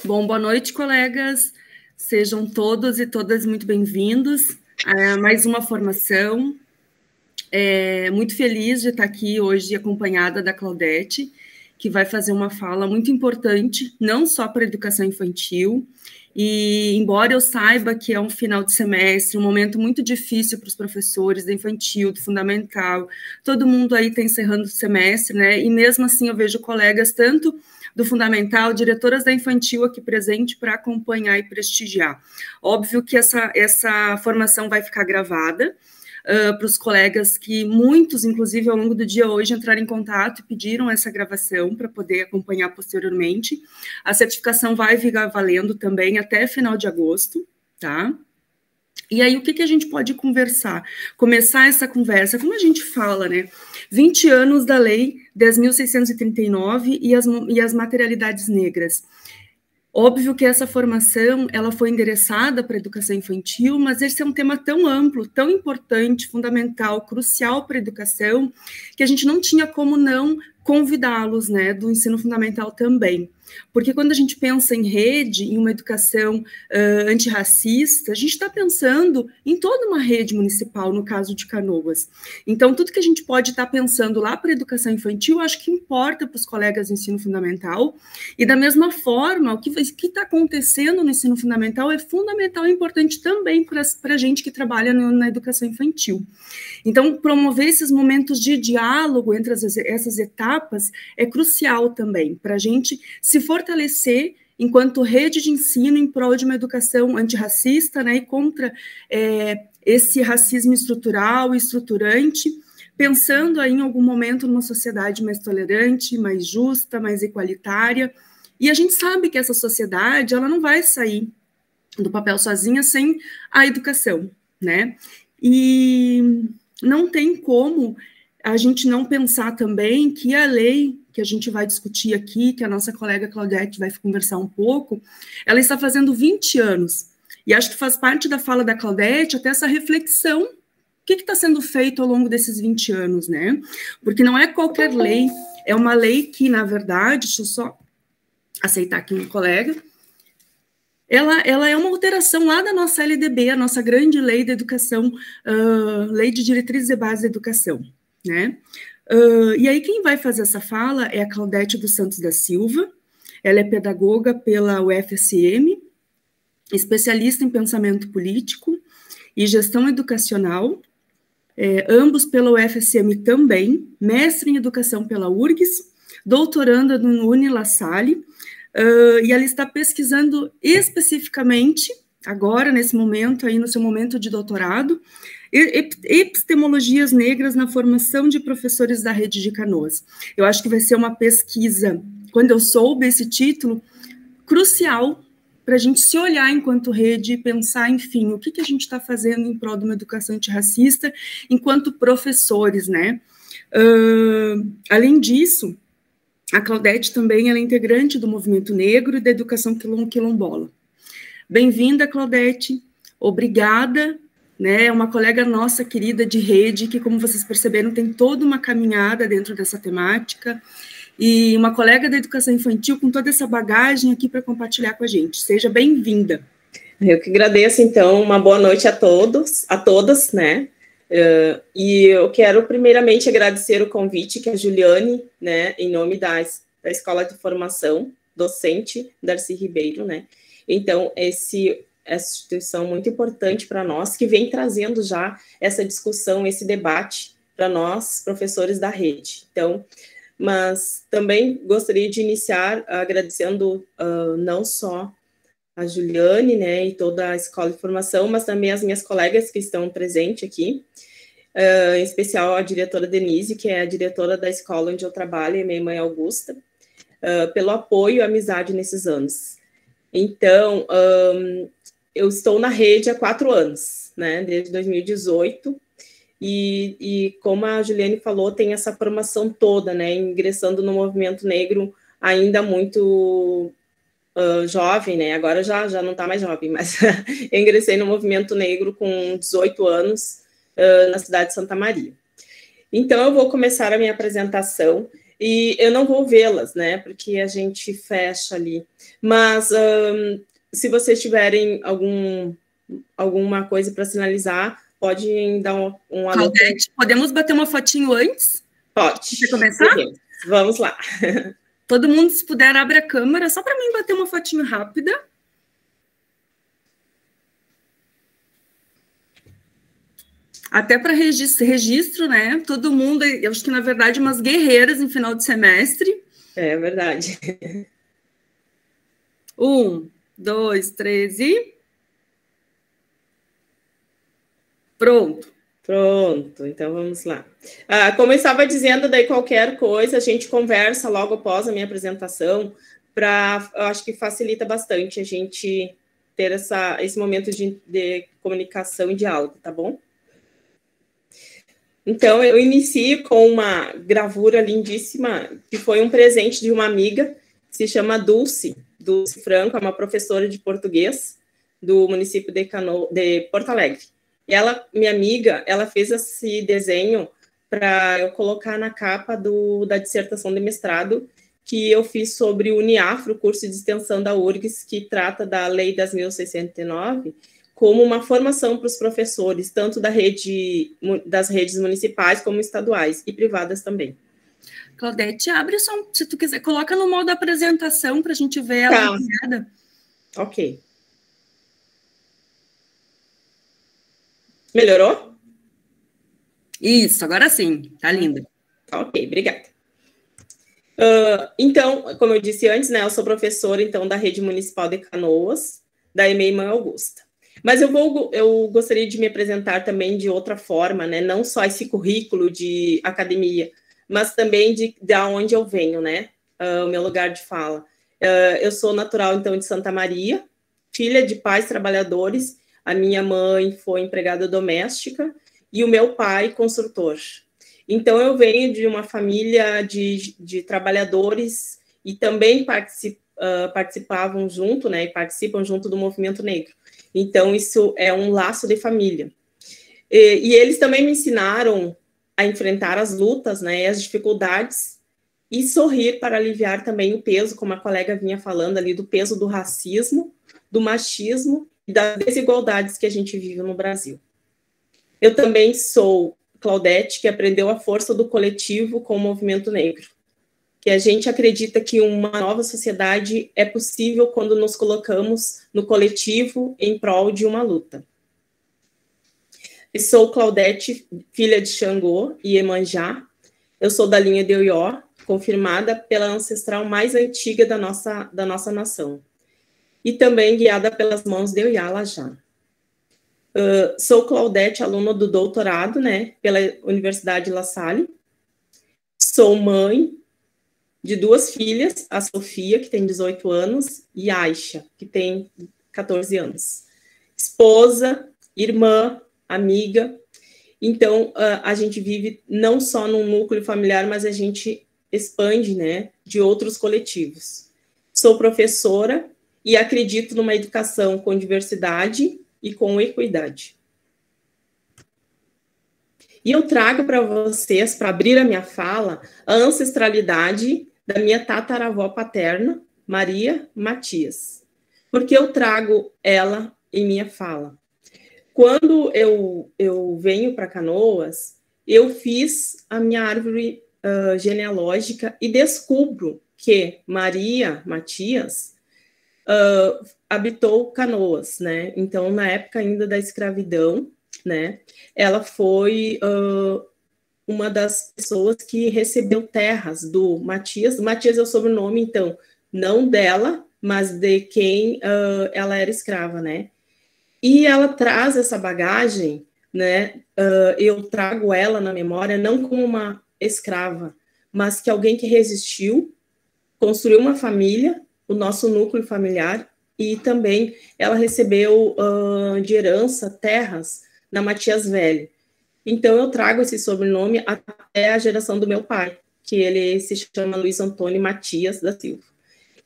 Bom, boa noite, colegas. Sejam todos e todas muito bem-vindos a mais uma formação. Muito feliz de estar aqui hoje acompanhada da Claudete, que vai fazer uma fala muito importante, não só para a educação infantil, e embora eu saiba que é um final de semestre, um momento muito difícil para os professores da infantil, do fundamental, todo mundo aí está encerrando o semestre, né? E mesmo assim eu vejo colegas tanto do fundamental, diretoras da infantil aqui presente para acompanhar e prestigiar. Óbvio que essa formação vai ficar gravada, para os colegas que muitos, inclusive, ao longo do dia hoje, entraram em contato e pediram essa gravação para poder acompanhar posteriormente. A certificação vai ficar valendo também até final de agosto, tá? E aí, o que a gente pode conversar? Começar essa conversa, como a gente fala, né? 20 anos da Lei 10.639 e as materialidades negras. Óbvio que essa formação ela foi endereçada para a educação infantil, mas esse é um tema tão amplo, tão importante, fundamental, crucial para a educação, que a gente não tinha como não convidá-los, né, do ensino fundamental também. Porque quando a gente pensa em rede, em uma educação antirracista, a gente está pensando em toda uma rede municipal, no caso de Canoas. Então, tudo que a gente pode estar pensando lá para a educação infantil, acho que importa para os colegas do ensino fundamental, e da mesma forma, o que está acontecendo no ensino fundamental é fundamental e importante também para a gente que trabalha na educação infantil. Então, promover esses momentos de diálogo entre essas etapas é crucial também, para a gente se fortalecer enquanto rede de ensino em prol de uma educação antirracista, né, e contra esse racismo estrutural e estruturante, pensando aí em algum momento numa sociedade mais tolerante, mais justa, mais igualitária. E a gente sabe que essa sociedade ela não vai sair do papel sozinha sem a educação, né? E não tem como a gente não pensar também que a lei que a gente vai discutir aqui, que a nossa colega Claudete vai conversar um pouco, ela está fazendo 20 anos. E acho que faz parte da fala da Claudete até essa reflexão. O que está sendo feito ao longo desses 20 anos, né? Porque não é qualquer lei, é uma lei que, na verdade, deixa eu só aceitar aqui um colega, ela é uma alteração lá da nossa LDB, a nossa grande lei da educação, Lei de Diretrizes e Bases da Educação, né? E aí quem vai fazer essa fala é a Claudete dos Santos da Silva, ela é pedagoga pela UFSM, especialista em pensamento político e gestão educacional, ambos pela UFSM também, mestre em educação pela URGS, doutoranda no Unilassalle, e ela está pesquisando especificamente, agora, nesse momento, aí no seu momento de doutorado, epistemologias negras na formação de professores da rede de Canoas. Eu acho que vai ser uma pesquisa, quando eu soube esse título, crucial para a gente se olhar enquanto rede e pensar, enfim, o que a gente está fazendo em prol de uma educação antirracista enquanto professores, né? Além disso, a Claudete também ela é integrante do Movimento Negro e da Educação Quilombola. Bem-vinda, Claudete. Obrigada. Né? É uma colega nossa querida de rede, que, como vocês perceberam, tem toda uma caminhada dentro dessa temática, e uma colega da educação infantil com toda essa bagagem aqui para compartilhar com a gente. Seja bem-vinda. Eu que agradeço, então, uma boa noite a todos, a todas, né? E eu quero primeiramente agradecer o convite que a Juliane, né, em nome da Escola de Formação Docente Darcy Ribeiro, né? Então, essa instituição muito importante para nós, que vem trazendo já essa discussão, esse debate para nós, professores da rede. Então, mas também gostaria de iniciar agradecendo não só a Juliane, né, e toda a Escola de Formação, mas também as minhas colegas que estão presentes aqui, em especial a diretora Denise, que é a diretora da escola onde eu trabalho, e minha mãe Augusta, pelo apoio e amizade nesses anos. Então, eu estou na rede há 4 anos, né, desde 2018, e como a Juliane falou, tem essa formação toda, né, ingressando no movimento negro ainda muito jovem, né, agora já não está mais jovem, mas eu ingressei no movimento negro com 18 anos na cidade de Santa Maria. Então, eu vou começar a minha apresentação. e eu não vou vê-las, né, porque a gente fecha ali. Mas se vocês tiverem alguma coisa para sinalizar, pode dar um alô. Claudete, podemos bater uma fotinho antes? Pode. Quer começar? Vamos lá. Todo mundo, se puder, abre a câmera, só para mim bater uma fotinho rápida. Até para registro, né? Todo mundo, eu acho que, na verdade, umas guerreiras em final de semestre. É verdade. 1, 2, 3 e... Pronto. Pronto, então vamos lá. Como eu estava dizendo, daí qualquer coisa, a gente conversa logo após a minha apresentação, eu acho que facilita bastante a gente ter esse momento de comunicação e diálogo, tá bom? Então, eu inicio com uma gravura lindíssima, que foi um presente de uma amiga, que se chama Dulce Franco, é uma professora de português do município de Porto Alegre. E ela, minha amiga, ela fez esse desenho para eu colocar na capa da dissertação de mestrado que eu fiz sobre o Uniafro, o curso de extensão da URGS, que trata da Lei 10.069, como uma formação para os professores, tanto das redes municipais como estaduais e privadas também. Claudete, abre só, se tu quiser, coloca no modo apresentação para a gente ver ela ampliada. Ok. Melhorou? Isso, agora sim, tá linda. Ok, obrigada. Então, como eu disse antes, né, eu sou professora, então, da Rede Municipal de Canoas, da EMEI Mãe Augusta. Mas eu gostaria de me apresentar também de outra forma, né, não só esse currículo de academia, mas também de onde eu venho, né, o meu lugar de fala. Eu sou natural, então, de Santa Maria, filha de pais trabalhadores. A minha mãe foi empregada doméstica e o meu pai construtor. Então, eu venho de uma família de trabalhadores e também participavam junto, né, e participam junto do movimento negro. Então, isso é um laço de família. E eles também me ensinaram a enfrentar as lutas, né, as dificuldades e sorrir para aliviar também o peso, como a colega vinha falando ali, do peso do racismo, do machismo e das desigualdades que a gente vive no Brasil. Eu também sou Claudete, que aprendeu a força do coletivo com o movimento negro, que a gente acredita que uma nova sociedade é possível quando nos colocamos no coletivo em prol de uma luta. Eu sou Claudete, filha de Xangô e Iemanjá. Eu sou da linha de Oió, confirmada pela ancestral mais antiga da nossa nação. E também guiada pelas mãos de Oiá Lajá. Sou Claudete, aluna do doutorado, né, pela Universidade La Salle. Sou mãe de 2 filhas, a Sofia, que tem 18 anos, e a Aisha, que tem 14 anos. Esposa, irmã, amiga. Então, a gente vive não só num núcleo familiar, mas a gente expande, né, de outros coletivos. Sou professora e acredito numa educação com diversidade e com equidade. E eu trago para vocês, para abrir a minha fala, a ancestralidade da minha tataravó paterna, Maria Matias. Porque eu trago ela em minha fala. Quando eu venho para Canoas, eu fiz a minha árvore genealógica e descubro que Maria Matias habitou Canoas, né? Então, na época ainda da escravidão, né? Ela foi uma das pessoas que recebeu terras do Matias. Matias é o sobrenome, então, não dela, mas de quem ela era escrava, né? E ela traz essa bagagem, né? Eu trago ela na memória não como uma escrava, mas que alguém que resistiu, construiu uma família, o nosso núcleo familiar, e também ela recebeu de herança terras na Matias Velho. Então, eu trago esse sobrenome até a geração do meu pai, que ele se chama Luiz Antônio Matias da Silva.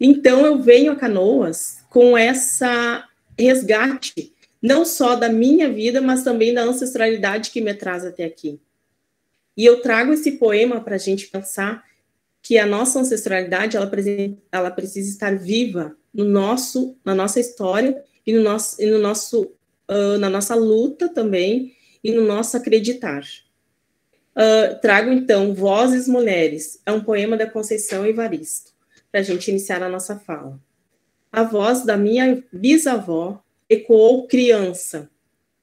Então, eu venho a Canoas com essa resgate, não só da minha vida, mas também da ancestralidade que me traz até aqui. E eu trago esse poema para a gente pensar que a nossa ancestralidade ela precisa estar viva na nossa história e na nossa luta também e no nosso acreditar. Trago, então, Vozes Mulheres, é um poema da Conceição Evaristo, para a gente iniciar a nossa fala. A voz da minha bisavó ecoou criança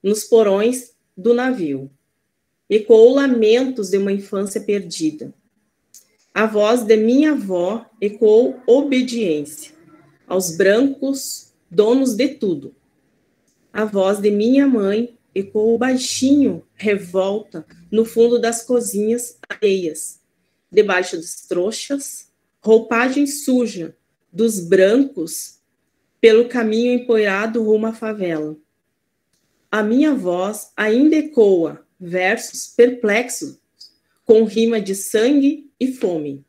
nos porões do navio. Ecoou lamentos de uma infância perdida. A voz de minha avó ecoou obediência aos brancos, donos de tudo. A voz de minha mãe ecoou baixinho, revolta, no fundo das cozinhas alheias, debaixo das trouxas, roupagem suja dos brancos, pelo caminho empoeirado rumo à favela. A minha voz ainda ecoa versos perplexos, com rima de sangue e fome.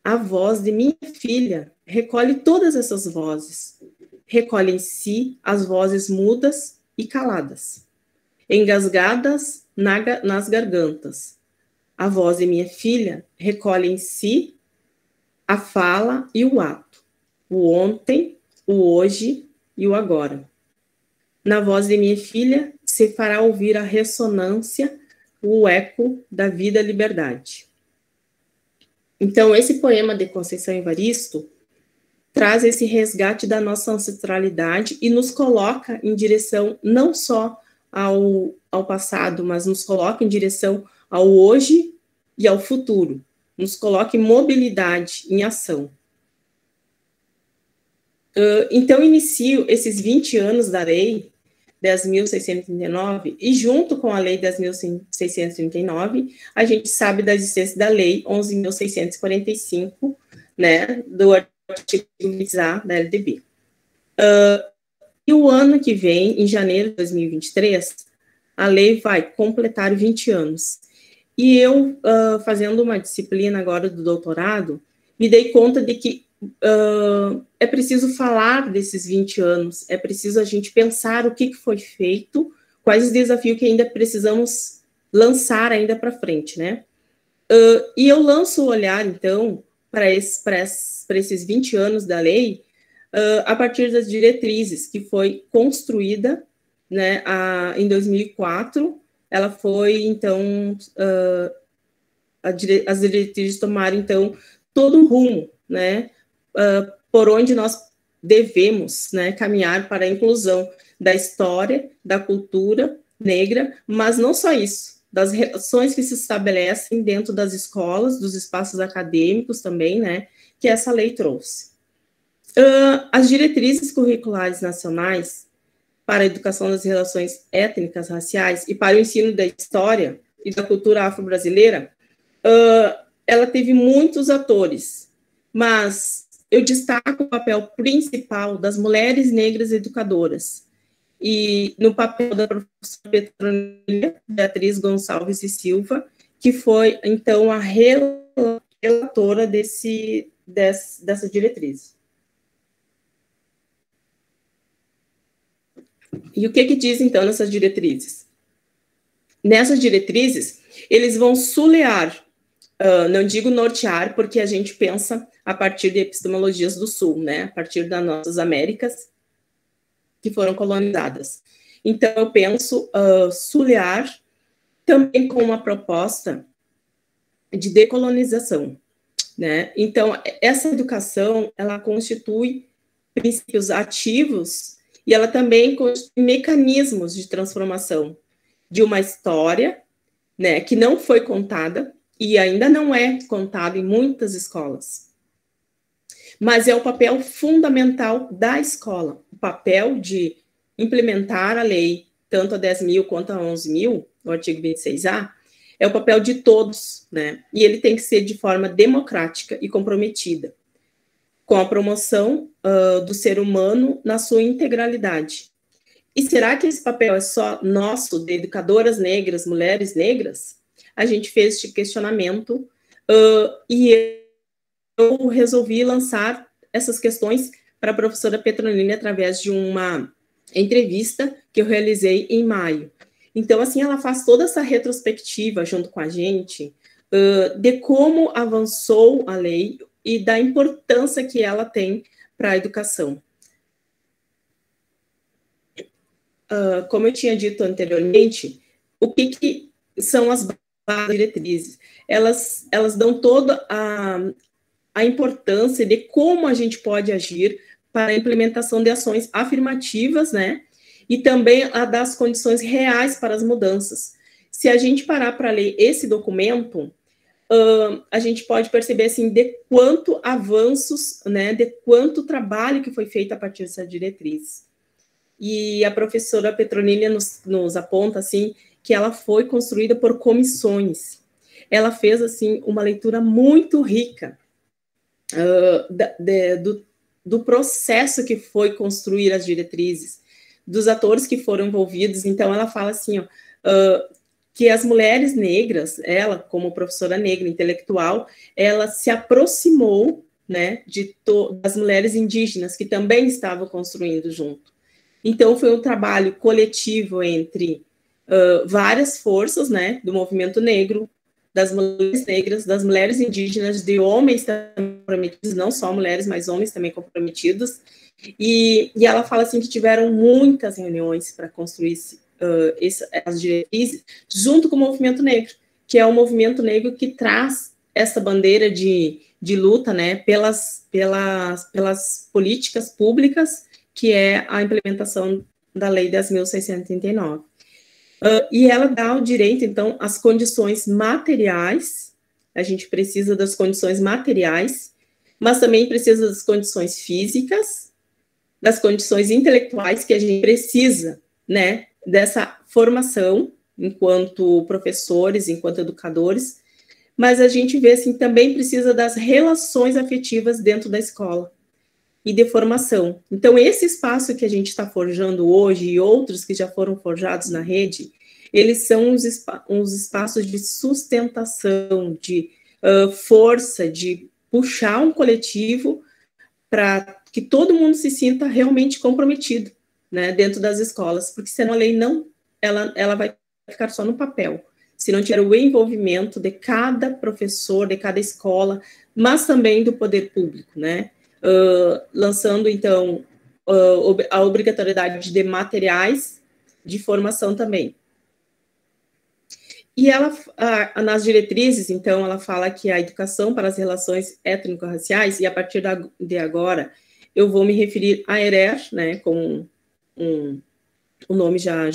A voz de minha filha recolhe todas essas vozes, recolhe em si as vozes mudas e caladas, engasgadas nas gargantas. A voz de minha filha recolhe em si a fala e o ato, o ontem, o hoje e o agora. Na voz de minha filha se fará ouvir a ressonância, o eco da vida e liberdade. Então, esse poema de Conceição Evaristo traz esse resgate da nossa ancestralidade e nos coloca em direção não só ao passado, mas nos coloca em direção ao hoje e ao futuro. Nos coloca em mobilidade, em ação. Então, inicio esses 20 anos da Lei 10.639, e junto com a Lei 10.639, a gente sabe da existência da Lei 11.645, né, do artigo 20A da LDB. E o ano que vem, em janeiro de 2023, a lei vai completar 20 anos. E eu, fazendo uma disciplina agora do doutorado, me dei conta de que é preciso falar desses 20 anos, é preciso a gente pensar o que foi feito, quais os desafios que ainda precisamos lançar ainda para frente, né? E eu lanço o olhar, então, para esses 20 anos da lei, a partir das diretrizes, que foi construída, né, em 2004, ela foi, então, as diretrizes tomaram, então, todo o rumo, né, por onde nós devemos, né, caminhar para a inclusão da história, da cultura negra, mas não só isso, das relações que se estabelecem dentro das escolas, dos espaços acadêmicos também, né, que essa lei trouxe. As diretrizes curriculares nacionais para a educação das relações étnicas, raciais e para o ensino da história e da cultura afro-brasileira, ela teve muitos atores, mas eu destaco o papel principal das mulheres negras educadoras e no papel da professora Petronila Beatriz Gonçalves e Silva, que foi, então, a relatora dessa diretriz. E o que diz, então, nessas diretrizes? Nessas diretrizes, eles vão sulear, não digo nortear, porque a gente pensa a partir de epistemologias do Sul, né? A partir das nossas Américas, que foram colonizadas. Então, eu penso sulear também com uma proposta de decolonização, né? Então, essa educação, ela constitui princípios ativos e ela também constitui mecanismos de transformação de uma história, né, que não foi contada e ainda não é contada em muitas escolas. Mas é o papel fundamental da escola, o papel de implementar a lei, tanto a 10.000 quanto a 11.000, o artigo 26A, é o papel de todos, né? E ele tem que ser de forma democrática e comprometida com a promoção do ser humano na sua integralidade. E será que esse papel é só nosso, de educadoras negras, mulheres negras? A gente fez este questionamento e eu resolvi lançar essas questões para a professora Petronila através de uma entrevista que eu realizei em maio. Então, assim, ela faz toda essa retrospectiva junto com a gente de como avançou a lei e da importância que ela tem para a educação. Como eu tinha dito anteriormente, o que são as bases diretrizes? Elas dão toda a importância de como a gente pode agir para a implementação de ações afirmativas, né? E também a das condições reais para as mudanças. Se a gente parar para ler esse documento, a gente pode perceber, assim, de quanto avanços, né? De quanto trabalho que foi feito a partir dessa diretriz. E a professora Petronilha nos aponta, assim, que ela foi construída por comissões. Ela fez, assim, uma leitura muito rica do processo que foi construir as diretrizes, dos atores que foram envolvidos. Então, ela fala assim, que as mulheres negras, ela, como professora negra intelectual, ela se aproximou, né, das mulheres indígenas, que também estavam construindo junto. Então, foi um trabalho coletivo entre várias forças, né, do movimento negro, das mulheres negras, das mulheres indígenas, de homens também comprometidos, não só mulheres, mas homens também comprometidos. E ela fala assim que tiveram muitas reuniões para construir as diretrizes, junto com o movimento negro, que é o movimento negro que traz essa bandeira de luta, né, pelas políticas públicas, que é a implementação da Lei 10.639. E ela dá o direito, então, às condições materiais, a gente precisa das condições materiais, mas também precisa das condições físicas, das condições intelectuais, que a gente precisa, né, dessa formação, enquanto professores, enquanto educadores, mas a gente vê, assim, também precisa das relações afetivas dentro da escola e de formação. Então, esse espaço que a gente está forjando hoje e outros que já foram forjados na rede, eles são uns espaços de sustentação, de força, de puxar um coletivo para que todo mundo se sinta realmente comprometido, né, dentro das escolas, porque senão a lei ela vai ficar só no papel, se não tiver o envolvimento de cada professor, de cada escola, mas também do poder público, né, lançando, então, a obrigatoriedade de materiais de formação também. E ela, nas diretrizes, então, ela fala que a educação para as relações étnico-raciais, e a partir de agora, eu vou me referir à ERER, né, como o nome já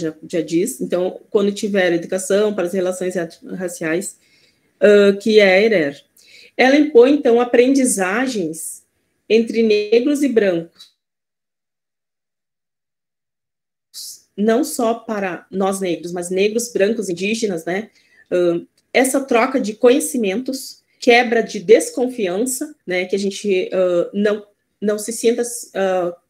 diz. Então, quando tiver educação para as relações étnico-raciais, que é a ERER. Ela impõe, então, aprendizagens entre negros e brancos, não só para nós negros, mas negros, brancos, indígenas, né? Essa troca de conhecimentos, quebra de desconfiança, né? Que a gente não se sinta,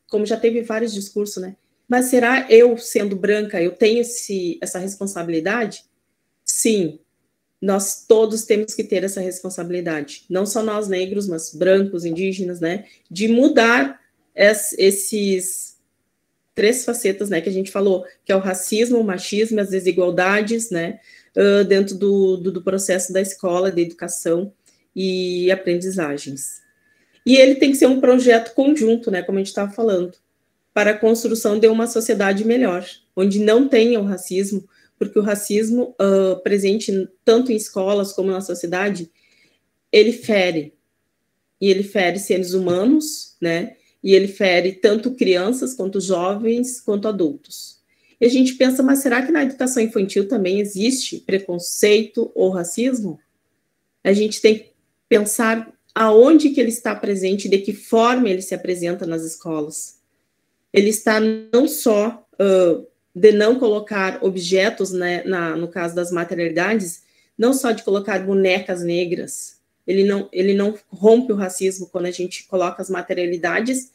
como já teve vários discursos, né? Mas será eu, sendo branca, eu tenho essa responsabilidade? Sim, nós todos temos que ter essa responsabilidade. Não só nós negros, mas brancos, indígenas, né? De mudar esses 3 facetas, né, que a gente falou, que é o racismo, o machismo, as desigualdades, né, dentro do processo da escola, de educação e aprendizagens. E ele tem que ser um projeto conjunto, né, como a gente estava falando, para a construção de uma sociedade melhor, onde não tenha o racismo, porque o racismo presente tanto em escolas como na sociedade, ele fere, e ele fere seres humanos, né, e ele fere tanto crianças, quanto jovens, quanto adultos. E a gente pensa, mas será que na educação infantil também existe preconceito ou racismo? A gente tem que pensar aonde que ele está presente, de que forma ele se apresenta nas escolas. Ele está não só de não colocar objetos, né, no caso das materialidades, não só de colocar bonecas negras, ele não rompe o racismo quando a gente coloca as materialidades,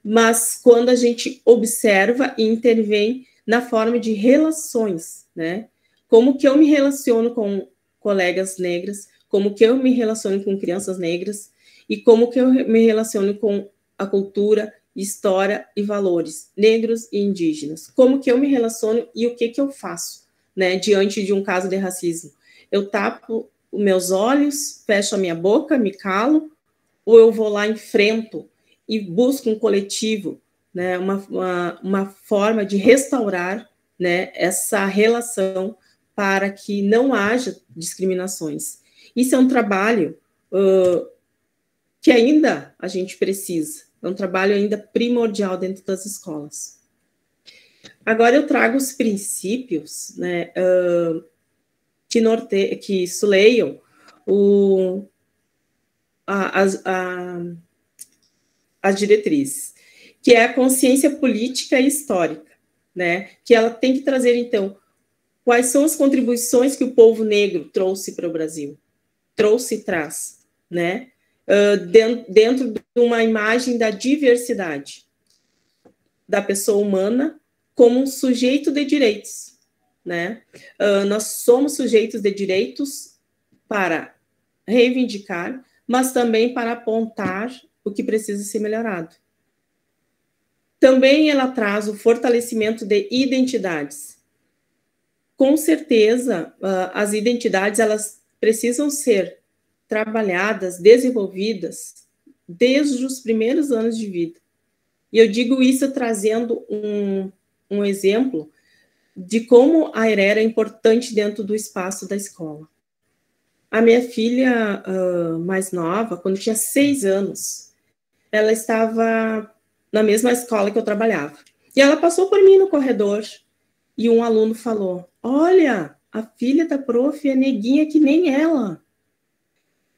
mas quando a gente observa e intervém na forma de relações, né? Como que eu me relaciono com colegas negras, como que eu me relaciono com crianças negras e como que eu me relaciono com a cultura, história e valores negros e indígenas. Como que eu me relaciono e o que eu faço, né, diante de um caso de racismo. Eu tapo os meus olhos, fecho a minha boca, me calo, ou eu vou lá, enfrento e busco um coletivo, né, uma forma de restaurar, né, essa relação para que não haja discriminações. Isso é um trabalho que ainda a gente precisa, é um trabalho ainda primordial dentro das escolas. Agora eu trago os princípios, né, que suleiam as diretrizes, que é a consciência política e histórica, né, que ela tem que trazer, então, quais são as contribuições que o povo negro trouxe para o Brasil, trouxe e traz, né, dentro de uma imagem da diversidade da pessoa humana como um sujeito de direitos, né? Nós somos sujeitos de direitos para reivindicar, mas também para apontar o que precisa ser melhorado. Também ela traz o fortalecimento de identidades. Com certeza, as identidades elas precisam ser trabalhadas, desenvolvidas desde os primeiros anos de vida. E eu digo isso trazendo um exemplo de como a ERER é importante dentro do espaço da escola. A minha filha mais nova, quando tinha 6 anos, ela estava na mesma escola que eu trabalhava. E ela passou por mim no corredor e um aluno falou: olha, a filha da prof é neguinha que nem ela.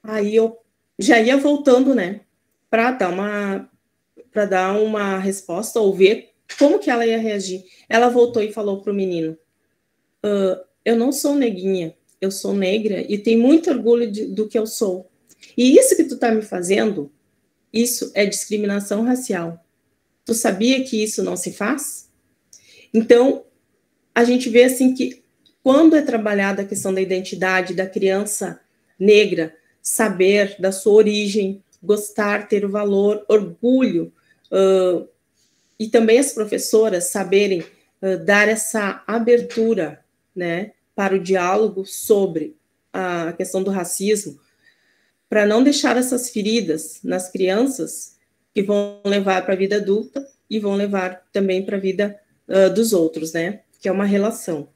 Aí eu já ia voltando, né, para dar uma resposta ou ver como que ela ia reagir. Ela voltou e falou para o menino: eu não sou neguinha, eu sou negra e tenho muito orgulho do que eu sou. E isso que tu está me fazendo, isso é discriminação racial. Tu sabia que isso não se faz? Então, a gente vê assim que quando é trabalhada a questão da identidade da criança negra, saber da sua origem, gostar, ter o valor, orgulho, e também as professoras saberem dar essa abertura, né, para o diálogo sobre a questão do racismo, para não deixar essas feridas nas crianças que vão levar para a vida adulta e vão levar também para a vida dos outros, né, que é uma relação.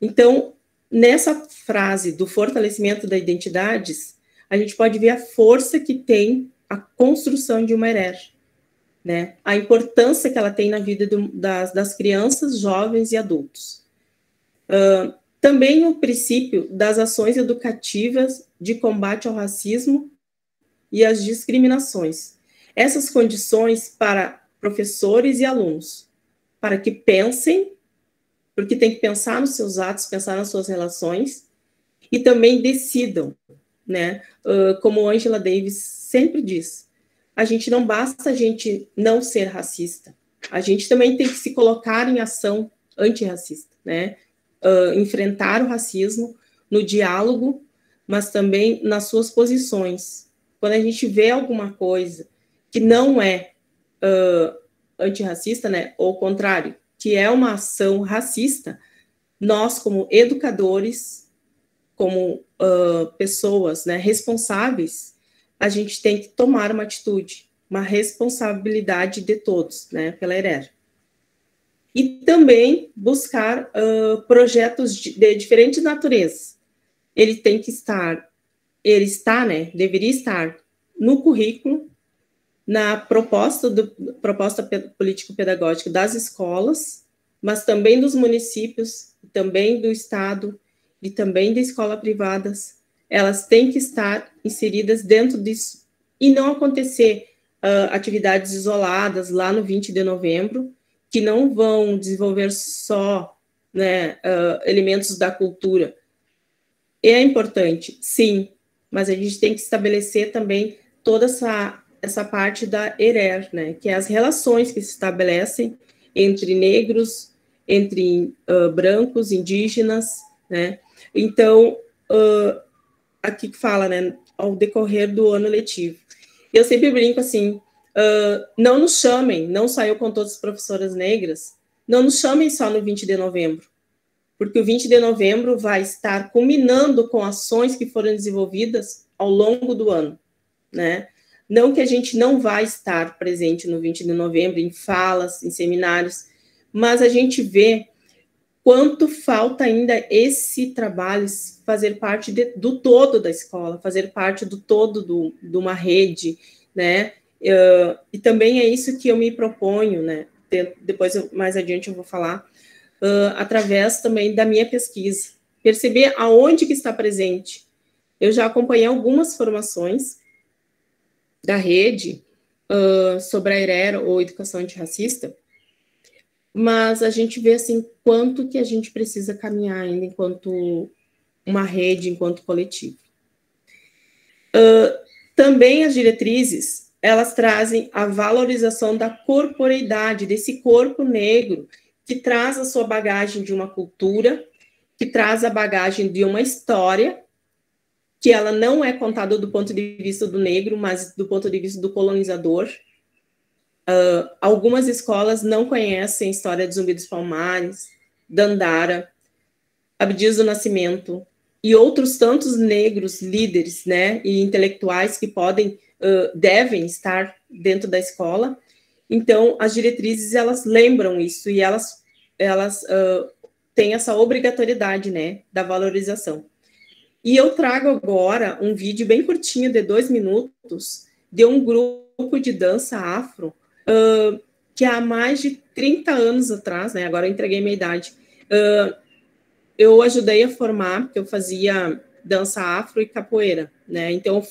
Então, nessa frase do fortalecimento das identidades, a gente pode ver a força que tem a construção de uma ERER, né? A importância que ela tem na vida das crianças, jovens e adultos. Também o princípio das ações educativas de combate ao racismo e às discriminações. Essas condições para professores e alunos, para que pensem, porque tem que pensar nos seus atos, pensar nas suas relações, e também decidam, né? Como Angela Davis sempre diz, a gente não basta a gente não ser racista, a gente também tem que se colocar em ação antirracista, né? Enfrentar o racismo no diálogo, mas também nas suas posições. Quando a gente vê alguma coisa que não é antirracista, né? Ou ao contrário, que é uma ação racista, nós, como educadores, como pessoas, né, responsáveis, a gente tem que tomar uma atitude, uma responsabilidade de todos, né, pela ERER. E também buscar projetos de diferentes naturezas. Ele tem que estar, né, deveria estar no currículo, na proposta político-pedagógica das escolas, mas também dos municípios, também do Estado e também de escolas privadas. Elas têm que estar inseridas dentro disso e não acontecer atividades isoladas lá no 20 de novembro, que não vão desenvolver só, né, elementos da cultura. É importante, sim, mas a gente tem que estabelecer também toda essa parte da ERER, né, que é as relações que se estabelecem entre negros, entre brancos, indígenas, né. Então, aqui que fala, né, ao decorrer do ano letivo. Eu sempre brinco assim, não nos chamem, não só eu com todas as professoras negras, não nos chamem só no 20 de novembro, porque o 20 de novembro vai estar culminando com ações que foram desenvolvidas ao longo do ano, né? Não que a gente não vai estar presente no 20 de novembro em falas, em seminários, mas a gente vê quanto falta ainda esse trabalho fazer parte do todo da escola, fazer parte do todo de uma rede, né? E também é isso que eu me proponho, né? Depois, mais adiante, eu vou falar, através também da minha pesquisa, perceber aonde que está presente. Eu já acompanhei algumas formações da rede sobre a ERER, ou Educação Antirracista, mas a gente vê, assim, quanto que a gente precisa caminhar ainda enquanto uma rede, enquanto coletivo. Também as diretrizes, elas trazem a valorização da corporeidade, desse corpo negro, que traz a sua bagagem de uma cultura, que traz a bagagem de uma história, que ela não é contada do ponto de vista do negro, mas do ponto de vista do colonizador. Algumas escolas não conhecem a história de Zumbi dos Palmares, Dandara, Abdias do Nascimento, e outros tantos negros líderes, né, e intelectuais que devem estar dentro da escola. Então, as diretrizes, elas lembram isso, e elas têm essa obrigatoriedade, né, da valorização. E eu trago agora um vídeo bem curtinho, de 2 minutos, de um grupo de dança afro, que há mais de 30 anos atrás, né, agora eu entreguei minha idade, eu ajudei a formar, porque eu fazia dança afro e capoeira, né, então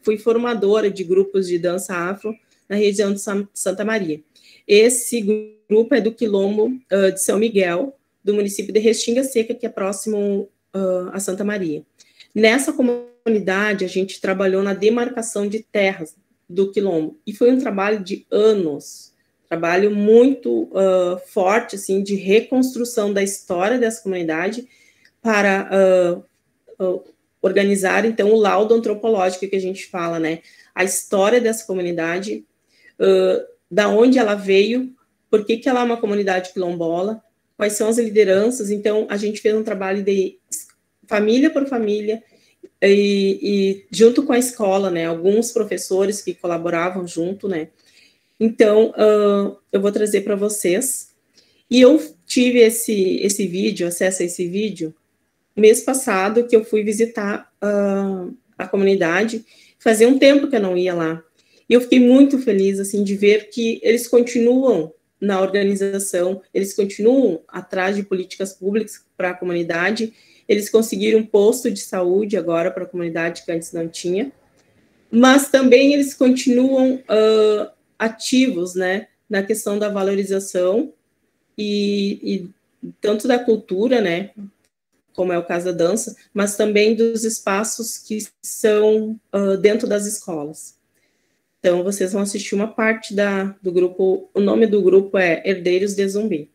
fui formadora de grupos de dança afro na região de Santa Maria. Esse grupo é do Quilombo de São Miguel, do município de Restinga Seca, que é próximo a Santa Maria. Nessa comunidade, a gente trabalhou na demarcação de terras do Quilombo, e foi um trabalho de anos, trabalho muito forte, assim, de reconstrução da história dessa comunidade para organizar, então, o laudo antropológico que a gente fala, né, a história dessa comunidade, da onde ela veio, por que ela é uma comunidade quilombola, quais são as lideranças. Então, a gente fez um trabalho de família por família, e junto com a escola, né, alguns professores que colaboravam junto, né. Então, eu vou trazer para vocês, e eu tive esse vídeo, acesso a esse vídeo, mês passado, que eu fui visitar a comunidade. Fazia um tempo que eu não ia lá, e eu fiquei muito feliz, assim, de ver que eles continuam na organização, eles continuam atrás de políticas públicas para a comunidade. Eles conseguiram um posto de saúde agora para a comunidade, que antes não tinha, mas também eles continuam ativos, né, na questão da valorização e tanto da cultura, né, como é o caso da dança, mas também dos espaços que são dentro das escolas. Então, vocês vão assistir uma parte do grupo. O nome do grupo é Herdeiros de Zumbi.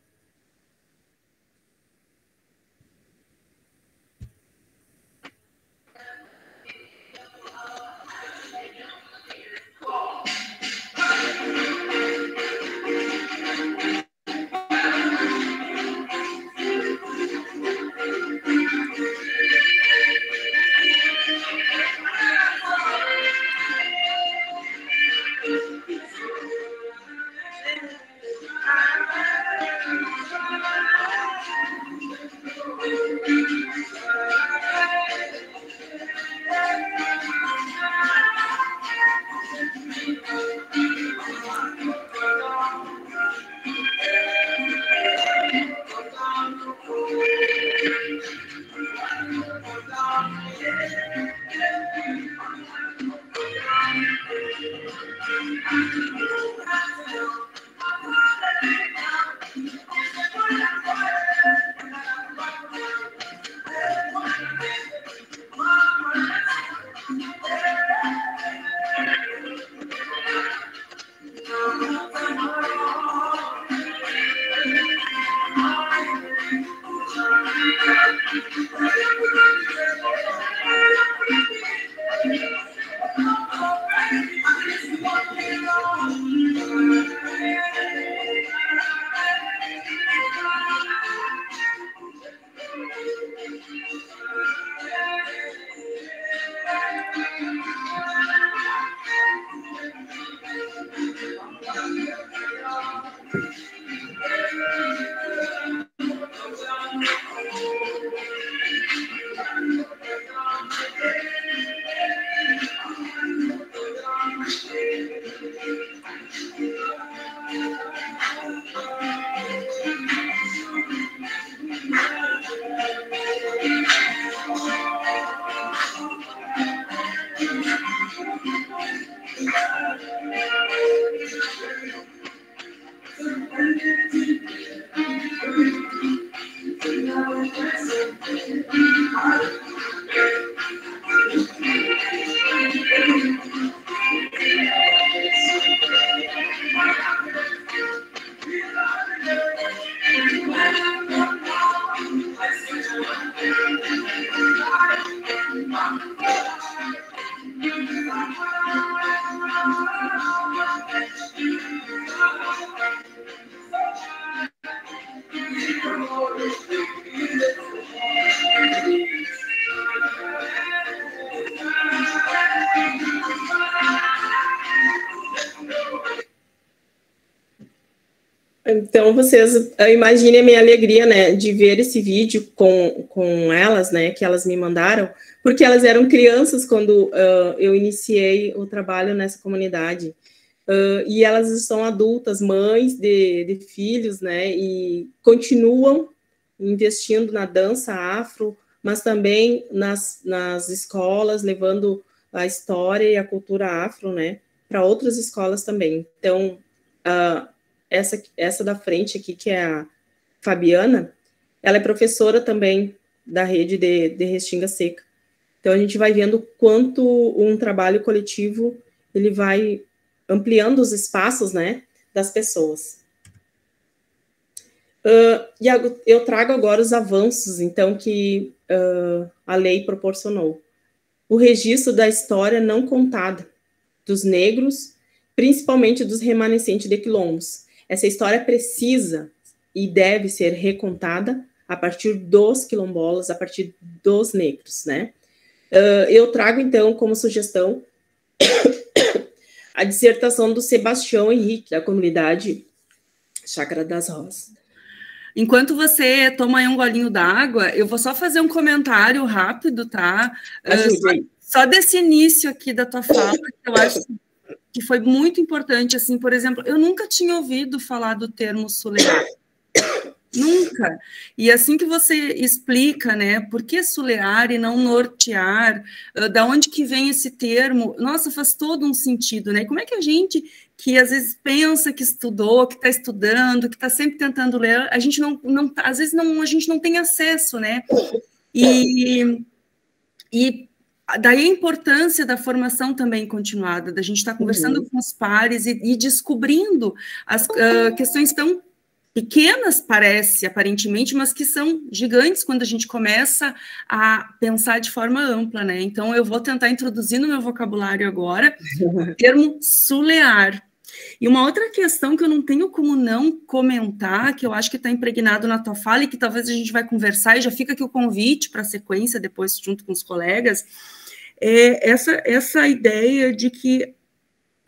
Então, vocês imaginem a minha alegria, né, de ver esse vídeo com elas, né, que elas me mandaram, porque elas eram crianças quando eu iniciei o trabalho nessa comunidade. E elas são adultas, mães de filhos, né, e continuam investindo na dança afro, mas também nas escolas, levando a história e a cultura afro, né, para outras escolas também. Então, essa da frente aqui, que é a Fabiana, ela é professora também da rede de Restinga Seca. Então, a gente vai vendo quanto um trabalho coletivo, ele vai ampliando os espaços, né, das pessoas. E eu trago agora os avanços, então, que a lei proporcionou. O registro da história não contada dos negros, principalmente dos remanescentes de quilombos. Essa história precisa e deve ser recontada a partir dos quilombolas, a partir dos negros, né? Eu trago, então, como sugestão a dissertação do Sebastião Henrique, da comunidade Chácara das Rosas. Enquanto você toma aí um golinho d'água, eu vou só fazer um comentário rápido, tá? Só desse início aqui da tua fala, que eu acho que foi muito importante, assim, por exemplo, eu nunca tinha ouvido falar do termo sulear. Nunca. E assim que você explica, né, por que sulear e não nortear, da onde que vem esse termo, nossa, faz todo um sentido, né? Como é que a gente, que às vezes pensa que estudou, que está estudando, que está sempre tentando ler, a gente não às vezes não, a gente não tem acesso, né? E daí a importância da formação também continuada, da gente estar conversando com os pares e descobrindo as questões tão pequenas, parece, aparentemente, mas que são gigantes quando a gente começa a pensar de forma ampla, né? Então, eu vou tentar introduzir no meu vocabulário agora o termo sulear. E uma outra questão que eu não tenho como não comentar, que eu acho que está impregnado na tua fala e que talvez a gente vai conversar, e já fica aqui o convite para a sequência, depois junto com os colegas, é essa ideia de que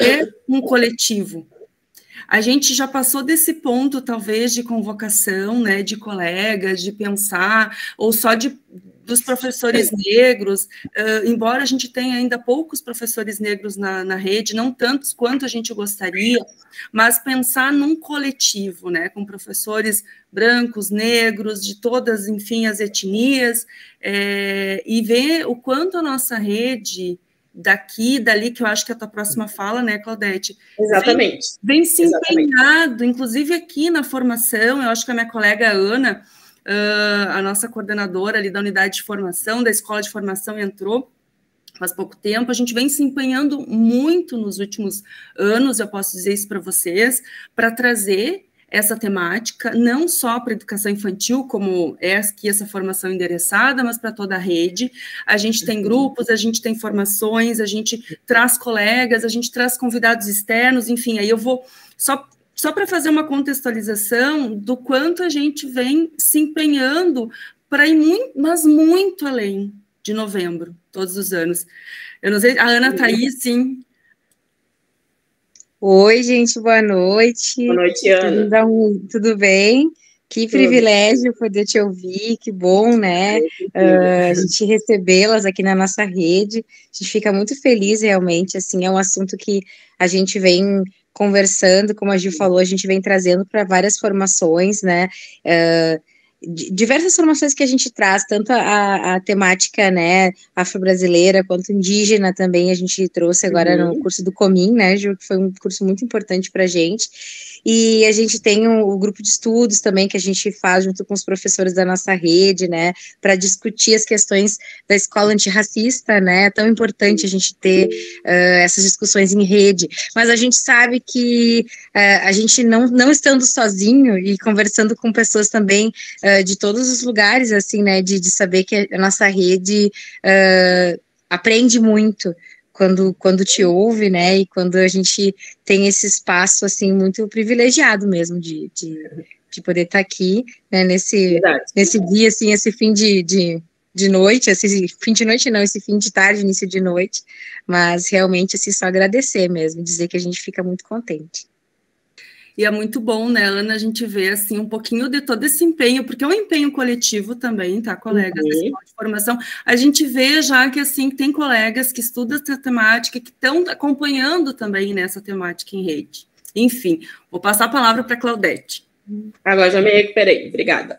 é um coletivo. A gente já passou desse ponto, talvez, de convocação, né, de colegas, de pensar, ou só dos professores negros, embora a gente tenha ainda poucos professores negros na rede, não tantos quanto a gente gostaria, mas pensar num coletivo, né, com professores brancos, negros, de todas, enfim, as etnias, e ver o quanto a nossa rede daqui, dali, que eu acho que é a tua próxima fala, né, Claudete? Exatamente. Vem se empenhado, inclusive aqui na formação, eu acho que a minha colega Ana, a nossa coordenadora ali da unidade de formação, da escola de formação, entrou faz pouco tempo, a gente vem se empenhando muito nos últimos anos, eu posso dizer isso para vocês, para trazer essa temática, não só para a educação infantil, como é aqui essa formação endereçada, mas para toda a rede. A gente tem grupos, a gente tem formações, a gente traz colegas, a gente traz convidados externos, enfim, aí eu vou só para fazer uma contextualização do quanto a gente vem se empenhando para ir muito, mas muito além de novembro, todos os anos. Eu não sei, a Ana está aí, sim. Oi, gente, boa noite. Boa noite, Ana. Tudo bem? Que privilégio poder te ouvir, que bom, né? A gente recebê-las aqui na nossa rede. A gente fica muito feliz, realmente, assim, é um assunto que a gente vem conversando, como a Gil falou, a gente vem trazendo para várias formações, né? Diversas formações que a gente traz, tanto a temática, né, afro-brasileira, quanto indígena também, a gente trouxe agora no curso do Comim, né, Ju, que foi um curso muito importante para a gente, e a gente tem o grupo de estudos também, que a gente faz junto com os professores da nossa rede, né, para discutir as questões da escola antirracista, né, é tão importante a gente ter essas discussões em rede, mas a gente sabe que a gente não estando sozinho e conversando com pessoas também de todos os lugares, assim, né, de saber que a nossa rede aprende muito quando te ouve, né, e quando a gente tem esse espaço, assim, muito privilegiado mesmo de poder estar aqui, né, nesse dia, assim, esse fim de noite, esse fim de noite não, esse fim de tarde, início de noite, mas realmente, assim, só agradecer mesmo, dizer que a gente fica muito contente. E é muito bom, né, Ana, a gente ver, assim, um pouquinho de todo esse empenho, porque é um empenho coletivo também, tá, colegas da escola de formação. A gente vê já que, assim, tem colegas que estudam essa temática, que estão acompanhando também nessa temática em rede. Enfim, vou passar a palavra para a Claudete. Agora já me recuperei, obrigada.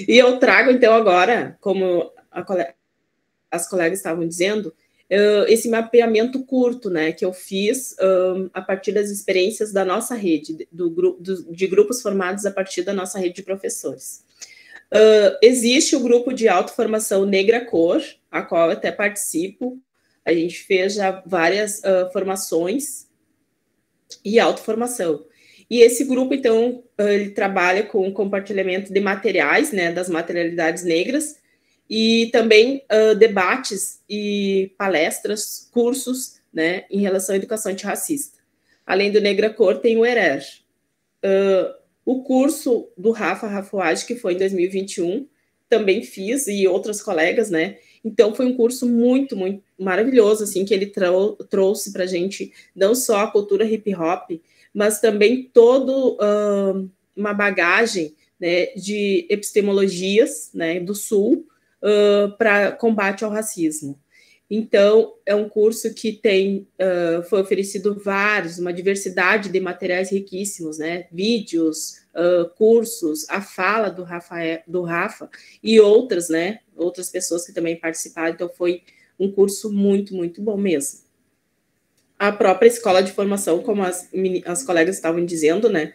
E eu trago, então, agora, como as colegas estavam dizendo, esse mapeamento curto, né, que eu fiz a partir das experiências da nossa rede, de grupos formados a partir da nossa rede de professores. Existe o grupo de autoformação Negra Cor, a qual eu até participo. A gente fez já várias formações e autoformação. E esse grupo, então, ele trabalha com o compartilhamento de materiais, né, das materialidades negras, e também debates e palestras, cursos, né, em relação à educação antirracista. Além do Negra Cor, tem o ERER. O curso do Rafa Rafuage, que foi em 2021, também fiz, e outros colegas, né? Então, foi um curso muito, muito maravilhoso, assim, que ele trouxe para a gente, não só a cultura hip-hop, mas também todo uma bagagem, né, de epistemologias, né, do Sul, para combate ao racismo. Então, é um curso que foi oferecido uma diversidade de materiais riquíssimos, né? Vídeos, cursos, a fala do Rafa e outras, né? Outras pessoas que também participaram. Então, foi um curso muito, muito bom mesmo. A própria escola de formação, como as colegas estavam dizendo, né?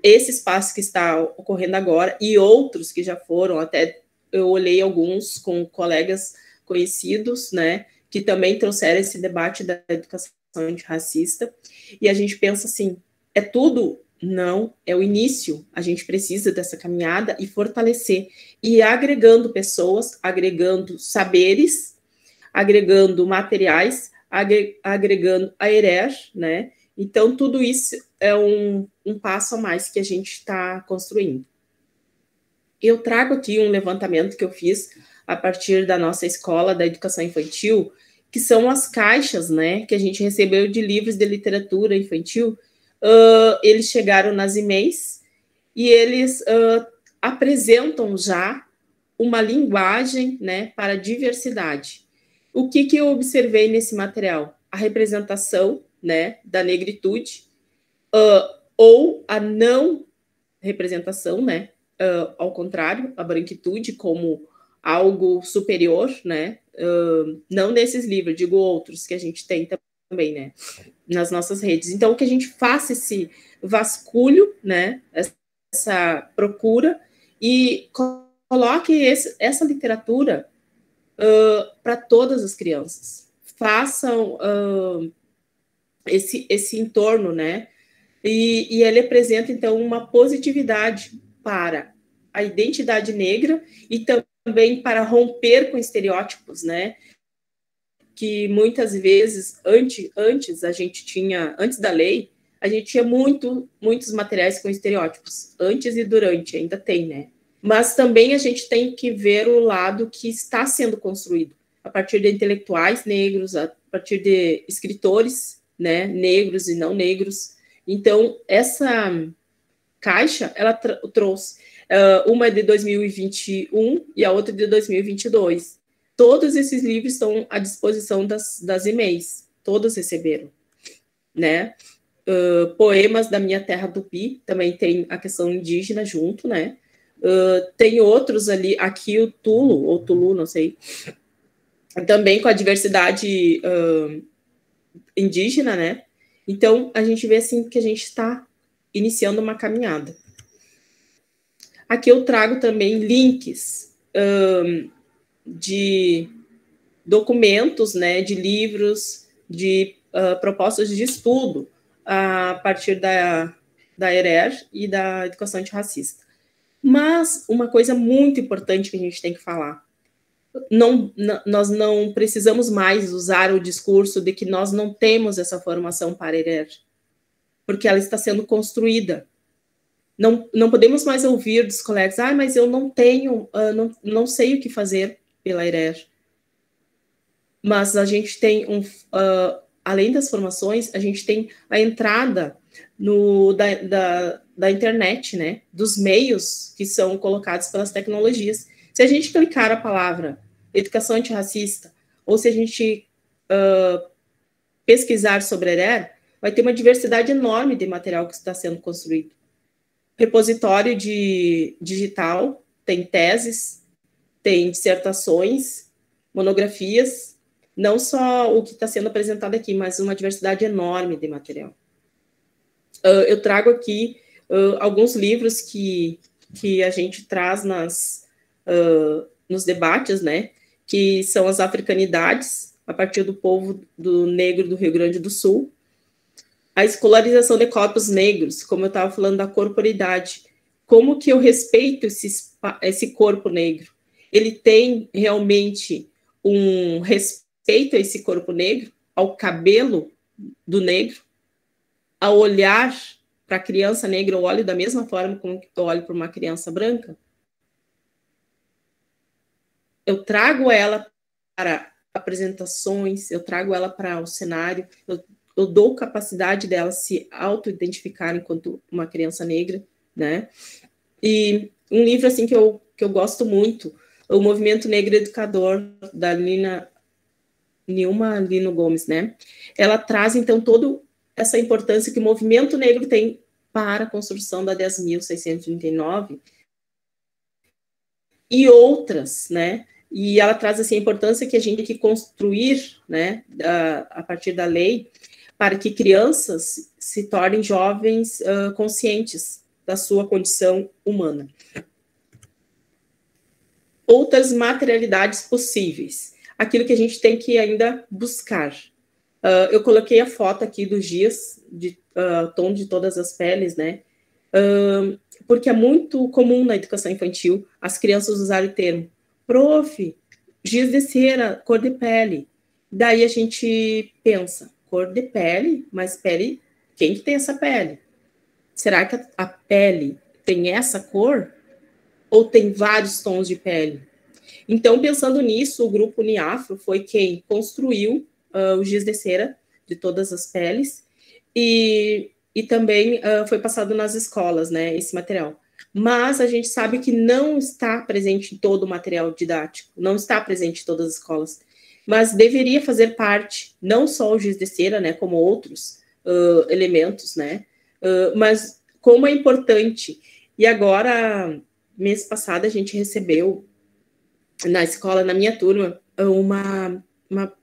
Esse espaço que está ocorrendo agora e outros que já foram, até eu olhei alguns com colegas conhecidos, né, que também trouxeram esse debate da educação antirracista, e a gente pensa assim, é tudo? Não, é o início, a gente precisa dessa caminhada e fortalecer, e agregando pessoas, agregando saberes, agregando materiais, agregando a ERER, né, então tudo isso é um passo a mais que a gente está construindo. Eu trago aqui um levantamento que eu fiz a partir da nossa escola da educação infantil, que são as caixas, né, que a gente recebeu de livros de literatura infantil. Eles chegaram nas e-mails e eles apresentam já uma linguagem, né, para a diversidade. O que eu observei nesse material? A representação, né, da negritude, ou a não representação, né, ao contrário, a branquitude como algo superior, né? Não nesses livros, digo outros que a gente tem também, né? Nas nossas redes. Então, que a gente faça esse vasculho, né? Essa procura e coloque essa literatura para todas as crianças. Façam esse entorno, né? E ele apresenta, então, uma positividade para a identidade negra e também para romper com estereótipos, né? Que muitas vezes, antes a gente tinha, antes da lei, a gente tinha muitos materiais com estereótipos, antes e durante, ainda tem, né? Mas também a gente tem que ver o lado que está sendo construído, a partir de intelectuais negros, a partir de escritores, né, negros e não negros. Então, essa caixa, ela trouxe, uma é de 2021 e a outra de 2022. Todos esses livros estão à disposição das e-mails, todos receberam, né? Poemas da Minha Terra Tupi, também tem a questão indígena junto, né? Tem outros ali, aqui o Tulu, ou Tulu, não sei, também com a diversidade indígena, né? Então, a gente vê, assim, que a gente está iniciando uma caminhada. Aqui eu trago também links de documentos, né, de livros, de propostas de estudo a partir da ERER e da educação antirracista. Mas uma coisa muito importante que a gente tem que falar, nós não precisamos mais usar o discurso de que nós não temos essa formação para ERER, porque ela está sendo construída. Não podemos mais ouvir dos colegas, mas eu não tenho, não sei o que fazer pela ERER. Mas a gente tem, além das formações, a gente tem a entrada da internet, né? Dos meios que são colocados pelas tecnologias. Se a gente clicar a palavra educação antirracista, ou se a gente pesquisar sobre a ERER, vai ter uma diversidade enorme de material que está sendo construído. Repositório digital, tem teses, tem dissertações, monografias, não só o que está sendo apresentado aqui, mas uma diversidade enorme de material. Eu trago aqui alguns livros que a gente traz nos debates, né, que são as africanidades, a partir do povo negro do Rio Grande do Sul, a escolarização de corpos negros, como eu estava falando da corporidade, como que eu respeito esse corpo negro? Ele tem realmente um respeito a esse corpo negro, ao cabelo do negro, ao olhar para a criança negra, eu olho da mesma forma como eu olho para uma criança branca? Eu trago ela para apresentações, eu trago ela para o cenário, eu dou capacidade dela se auto-identificar enquanto uma criança negra, né? E um livro, assim, que eu gosto muito, O Movimento Negro Educador, da Nilma Lino Gomes, né? Ela traz, então, toda essa importância que o movimento negro tem para a construção da 10.639 e outras, né? E ela traz, assim, a importância que a gente tem que construir, né, a partir da lei, para que crianças se tornem jovens conscientes da sua condição humana. Outras materialidades possíveis. Aquilo que a gente tem que ainda buscar. Eu coloquei a foto aqui dos dias, de tom de todas as peles, né? Porque é muito comum na educação infantil as crianças usarem o termo prof, giz de cera, cor de pele. Daí a gente pensa, cor de pele, mas pele, quem que tem essa pele? Será que a pele tem essa cor? Ou tem vários tons de pele? Então, pensando nisso, o grupo Uniafro foi quem construiu o giz de cera de todas as peles e também foi passado nas escolas, né, esse material. Mas a gente sabe que não está presente em todo o material didático, não está presente em todas as escolas, mas deveria fazer parte, não só o giz de cera, né, como outros elementos, né, mas como é importante. E agora, mês passado, a gente recebeu na escola, na minha turma, uma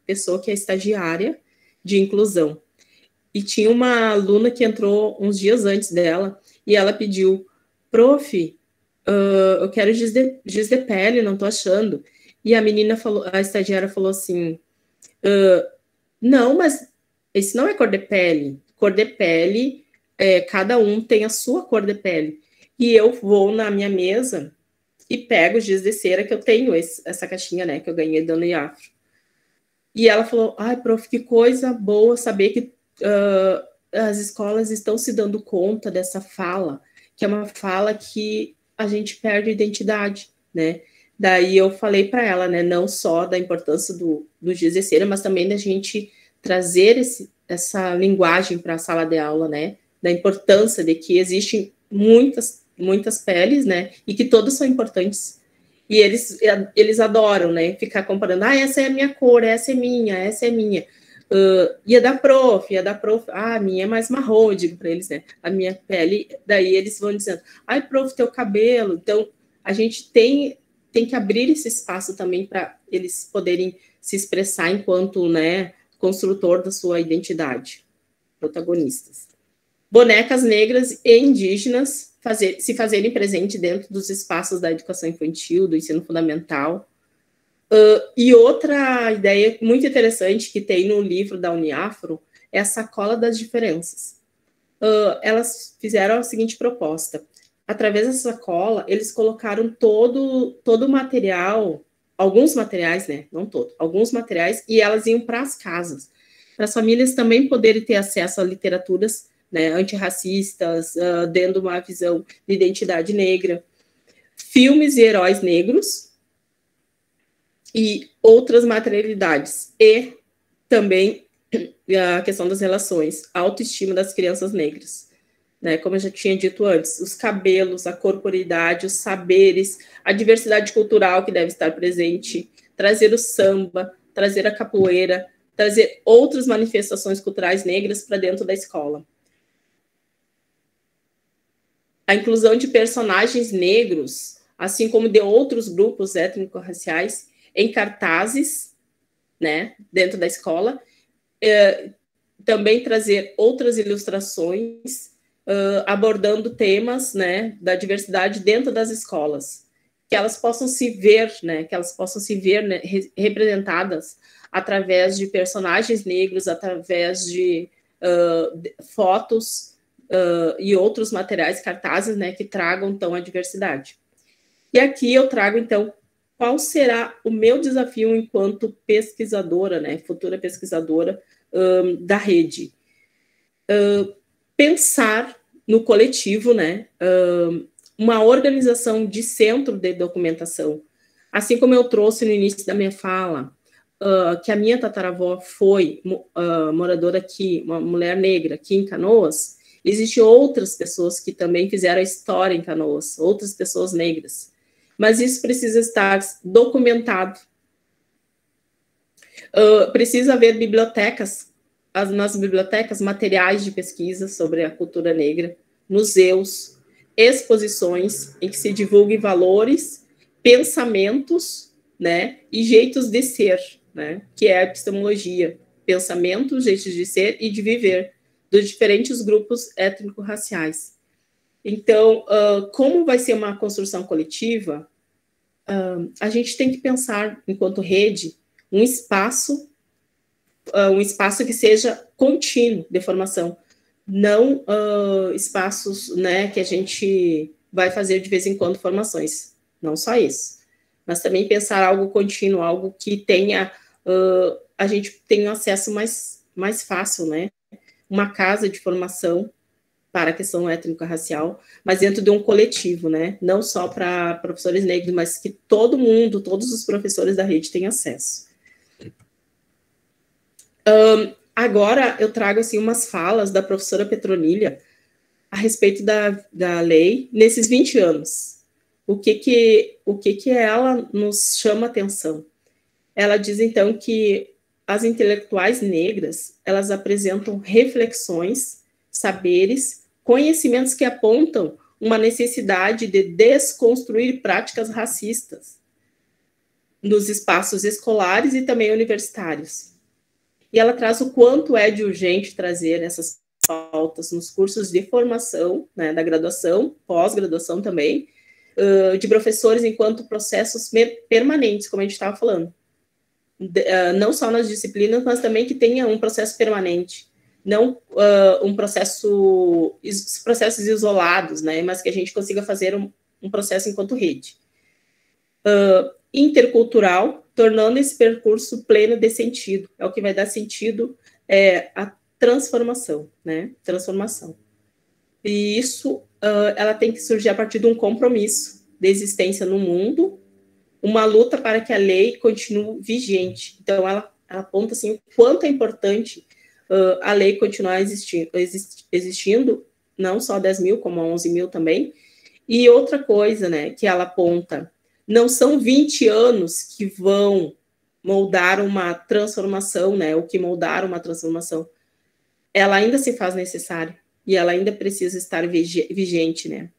pessoa que é estagiária de inclusão. E tinha uma aluna que entrou uns dias antes dela, e ela pediu, prof, eu quero giz de pele, não tô achando. E a menina falou, a estagiária falou assim, não, mas esse não é cor de pele. Cor de pele, cada um tem a sua cor de pele. E eu vou na minha mesa e pego o giz de cera que eu tenho, essa caixinha, né, que eu ganhei da Uniafro. E ela falou, ai, prof, que coisa boa saber que as escolas estão se dando conta dessa fala, que é uma fala que a gente perde a identidade, né? Daí eu falei para ela, né, não só da importância do giz de cera, mas também da gente trazer essa linguagem para a sala de aula, né? Da importância de que existem muitas peles, né? E que todas são importantes. E eles adoram, né? Ficar comparando, essa é a minha cor, essa é minha, essa é minha. E a da prof, a minha é mais marrom, eu digo para eles, né? A minha pele, daí eles vão dizendo, ai, prof, teu cabelo. Então, a gente tem que abrir esse espaço também para eles poderem se expressar enquanto, né, construtor da sua identidade, protagonistas. Bonecas negras e indígenas se fazerem presente dentro dos espaços da educação infantil, do ensino fundamental. E outra ideia muito interessante que tem no livro da Uniafro é a sacola das diferenças. Elas fizeram a seguinte proposta. Através dessa sacola, eles colocaram todo o material alguns materiais, né, não todos, alguns materiais, e elas iam para as casas, para as famílias também poderem ter acesso a literaturas, né, antirracistas, dando uma visão de identidade negra, filmes e heróis negros, e outras materialidades, e também a questão das relações, a autoestima das crianças negras, né? Como eu já tinha dito antes, os cabelos, a corporeidade, os saberes, a diversidade cultural que deve estar presente, trazer o samba, trazer a capoeira, trazer outras manifestações culturais negras para dentro da escola. A inclusão de personagens negros, assim como de outros grupos étnico-raciais, em cartazes, né, dentro da escola, também trazer outras ilustrações, abordando temas, né, da diversidade dentro das escolas, que elas possam se ver, né, né, representadas através de personagens negros, através de fotos e outros materiais, cartazes, né, que tragam, então, a diversidade. E aqui eu trago, então, qual será o meu desafio enquanto pesquisadora, né, futura pesquisadora da rede? Pensar no coletivo, né, uma organização de centro de documentação. Assim como eu trouxe no início da minha fala, que a minha tataravó foi moradora aqui, uma mulher negra aqui em Canoas, existem outras pessoas que também fizeram a história em Canoas, outras pessoas negras. Mas isso precisa estar documentado. Precisa haver bibliotecas, nas bibliotecas, materiais de pesquisa sobre a cultura negra, museus, exposições em que se divulguem valores, pensamentos, né, e jeitos de ser, né, que é a epistemologia, pensamentos, jeitos de ser e de viver dos diferentes grupos étnico-raciais. Então, como vai ser uma construção coletiva, a gente tem que pensar, enquanto rede, um espaço que seja contínuo de formação, não espaços, né, que a gente vai fazer de vez em quando formações, não só isso, mas também pensar algo contínuo, algo que tenha, a gente tenha um acesso mais fácil, né, uma casa de formação para a questão étnico-racial, mas dentro de um coletivo, né? Não só para professores negros, mas que todo mundo, todos os professores da rede têm acesso. Agora eu trago assim umas falas da professora Petronília a respeito da lei nesses 20 anos. O que ela nos chama atenção? Ela diz então que as intelectuais negras, elas apresentam reflexões, saberes, conhecimentos que apontam uma necessidade de desconstruir práticas racistas nos espaços escolares e também universitários. E ela traz o quanto é de urgente trazer essas pautas nos cursos de formação, né, da graduação, pós-graduação também, de professores enquanto processos permanentes, como a gente estava falando. Não só nas disciplinas, mas também que tenha um processo permanente, não processos isolados, né, mas que a gente consiga fazer um processo enquanto rede. Intercultural, tornando esse percurso pleno de sentido, é o que vai dar sentido à transformação, né, transformação. E isso, ela tem que surgir a partir de um compromisso de existência no mundo, uma luta para que a lei continue vigente. Então, ela aponta assim, o quanto é importante a lei continuar existindo, não só 10 mil, como 11 mil também. E outra coisa, né, que ela aponta, não são 20 anos que vão moldar uma transformação, né, ou que moldaram uma transformação. Ela ainda se faz necessária, e ela ainda precisa estar vigente, né.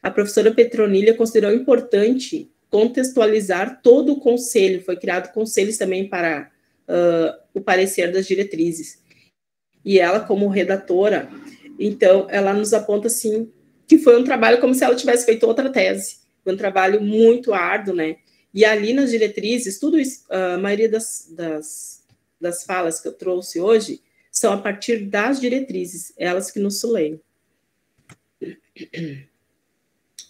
A professora Petronília considerou importante contextualizar todo o conselho, foi criado conselhos também para o parecer das diretrizes. E ela, como redatora, então, ela nos aponta, assim, que foi um trabalho como se ela tivesse feito outra tese, foi um trabalho muito árduo, né, e ali nas diretrizes, tudo isso, a maioria das falas que eu trouxe hoje, são a partir das diretrizes, elas que nos leem.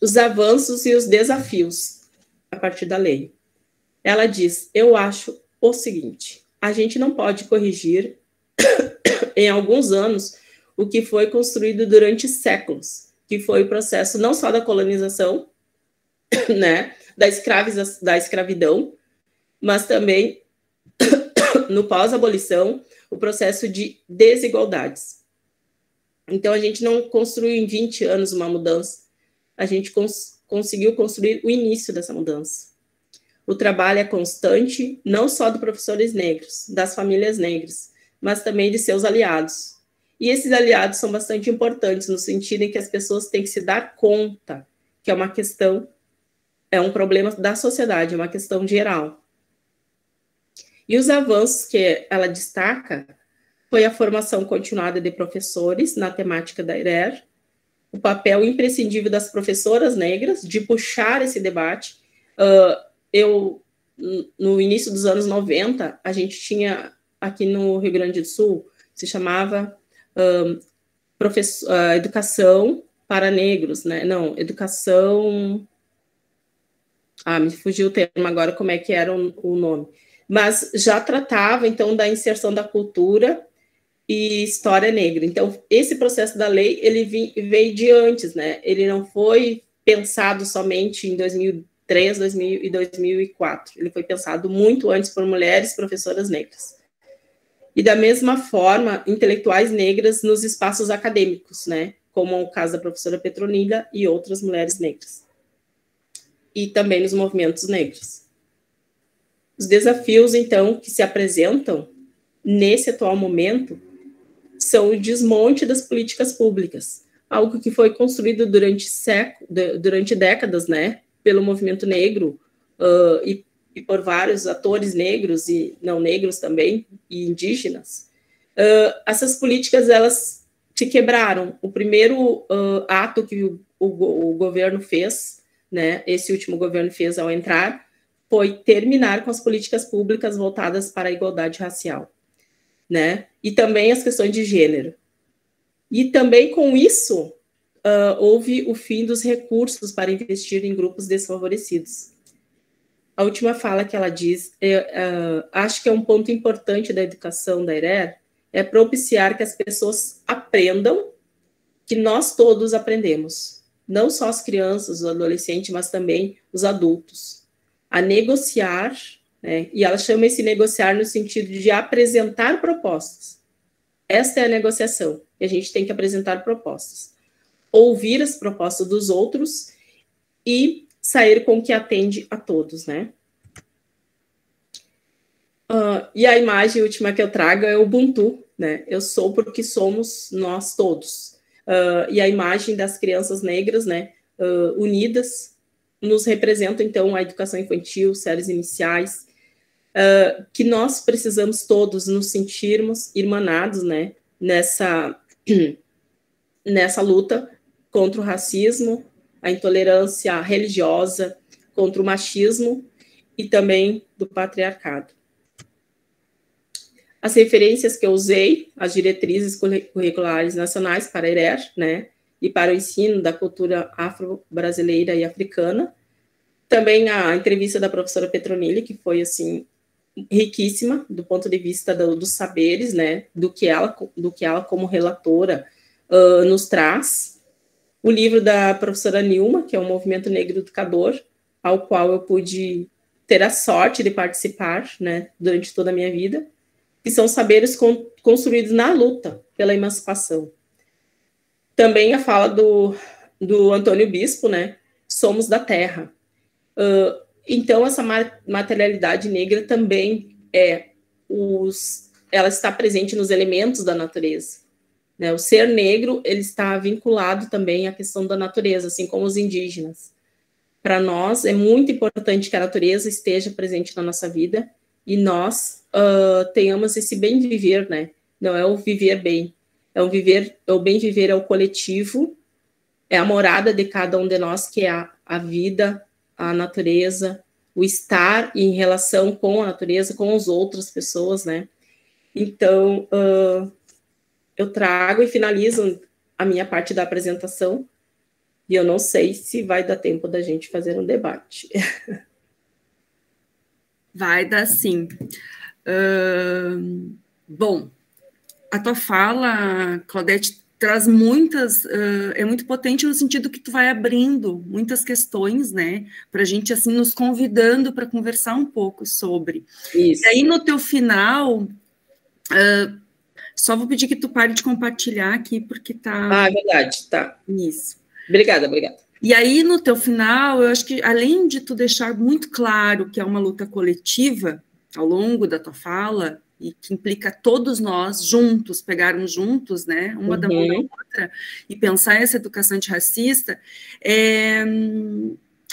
Os avanços e os desafios a partir da lei. ela diz: eu acho o seguinte, a gente não pode corrigir em alguns anos o que foi construído durante séculos, que foi o processo não só da colonização, né, da escravidão, mas também no pós-abolição, o processo de desigualdades. Então, a gente não construiu em 20 anos uma mudança, a gente conseguiu construir o início dessa mudança. O trabalho é constante, não só dos professores negros, das famílias negras, mas também de seus aliados. E esses aliados são bastante importantes, no sentido em que as pessoas têm que se dar conta que é uma questão, é um problema da sociedade, é uma questão geral. E os avanços que ela destaca foi a formação continuada de professores na temática da IRER, o papel imprescindível das professoras negras de puxar esse debate. No início dos anos 90, a gente tinha aqui no Rio Grande do Sul, se chamava Educação para Negros, né? Não, Educação... me fugiu o termo agora, como é que era o nome. Mas já tratava, então, da inserção da cultura e história negra. Então, esse processo da lei, ele veio de antes, né? Ele não foi pensado somente em 2003, 2000 e 2004. Ele foi pensado muito antes por mulheres professoras negras. E, da mesma forma, intelectuais negras nos espaços acadêmicos, né? Como o caso da professora Petronila e outras mulheres negras. E também nos movimentos negros. Os desafios, então, que se apresentam nesse atual momento são o desmonte das políticas públicas, algo que foi construído durante décadas, né, pelo movimento negro e por vários atores negros e não negros também, e indígenas. Essas políticas, elas se quebraram. O primeiro ato que o governo fez, né, esse último governo fez ao entrar, foi terminar com as políticas públicas voltadas para a igualdade racial, né? E também as questões de gênero. E também com isso, houve o fim dos recursos para investir em grupos desfavorecidos. A última fala que ela diz, acho que é um ponto importante da educação da IRER, é propiciar que as pessoas aprendam que nós todos aprendemos, não só as crianças, os adolescentes, mas também os adultos, a negociar, né? E ela chama esse negociar no sentido de apresentar propostas. Esta é a negociação, e a gente tem que apresentar propostas. Ouvir as propostas dos outros e sair com o que atende a todos, né? E a imagem última que eu trago é o Ubuntu, né? Eu sou porque somos nós todos. E a imagem das crianças negras, né, unidas, nos representa, então, a educação infantil, séries iniciais, que nós precisamos todos nos sentirmos irmanados, né, nessa luta contra o racismo, a intolerância religiosa, contra o machismo e também do patriarcado. As referências que eu usei, as diretrizes curriculares nacionais para a IRER, né, e para o ensino da cultura afro-brasileira e africana. Também a entrevista da professora Petronila, que foi, assim, riquíssima, do ponto de vista dos saberes, né, do que ela como relatora, nos traz. O livro da professora Nilma, que é o Movimento Negro Educador, ao qual eu pude ter a sorte de participar, né, durante toda a minha vida, que são saberes construídos na luta pela emancipação. Também a fala do Antônio Bispo, né? Somos da terra. Então, essa materialidade negra também ela está presente nos elementos da natureza, né? O ser negro, ele está vinculado também à questão da natureza, assim como os indígenas. Para nós, é muito importante que a natureza esteja presente na nossa vida e nós tenhamos esse bem viver, né? Não é o viver bem, o bem viver é o coletivo, é a morada de cada um de nós, que é a vida, a natureza, o estar em relação com a natureza, com as outras pessoas, né? Então, eu trago e finalizo a minha parte da apresentação, e eu não sei se vai dar tempo da gente fazer um debate. Vai dar sim. Bom, a tua fala, Claudete, traz muitas, é muito potente no sentido que tu vai abrindo muitas questões, né, para a gente, assim, nos convidando para conversar um pouco sobre. Isso. E aí, no teu final, só vou pedir que tu pare de compartilhar aqui, porque tá... Ah, verdade, tá. Isso. Obrigada. E aí, no teu final, eu acho que, além de tu deixar muito claro que é uma luta coletiva, ao longo da tua fala, e que implica todos nós juntos, pegarmos juntos, né, uma da mão da outra, e pensar essa educação antirracista,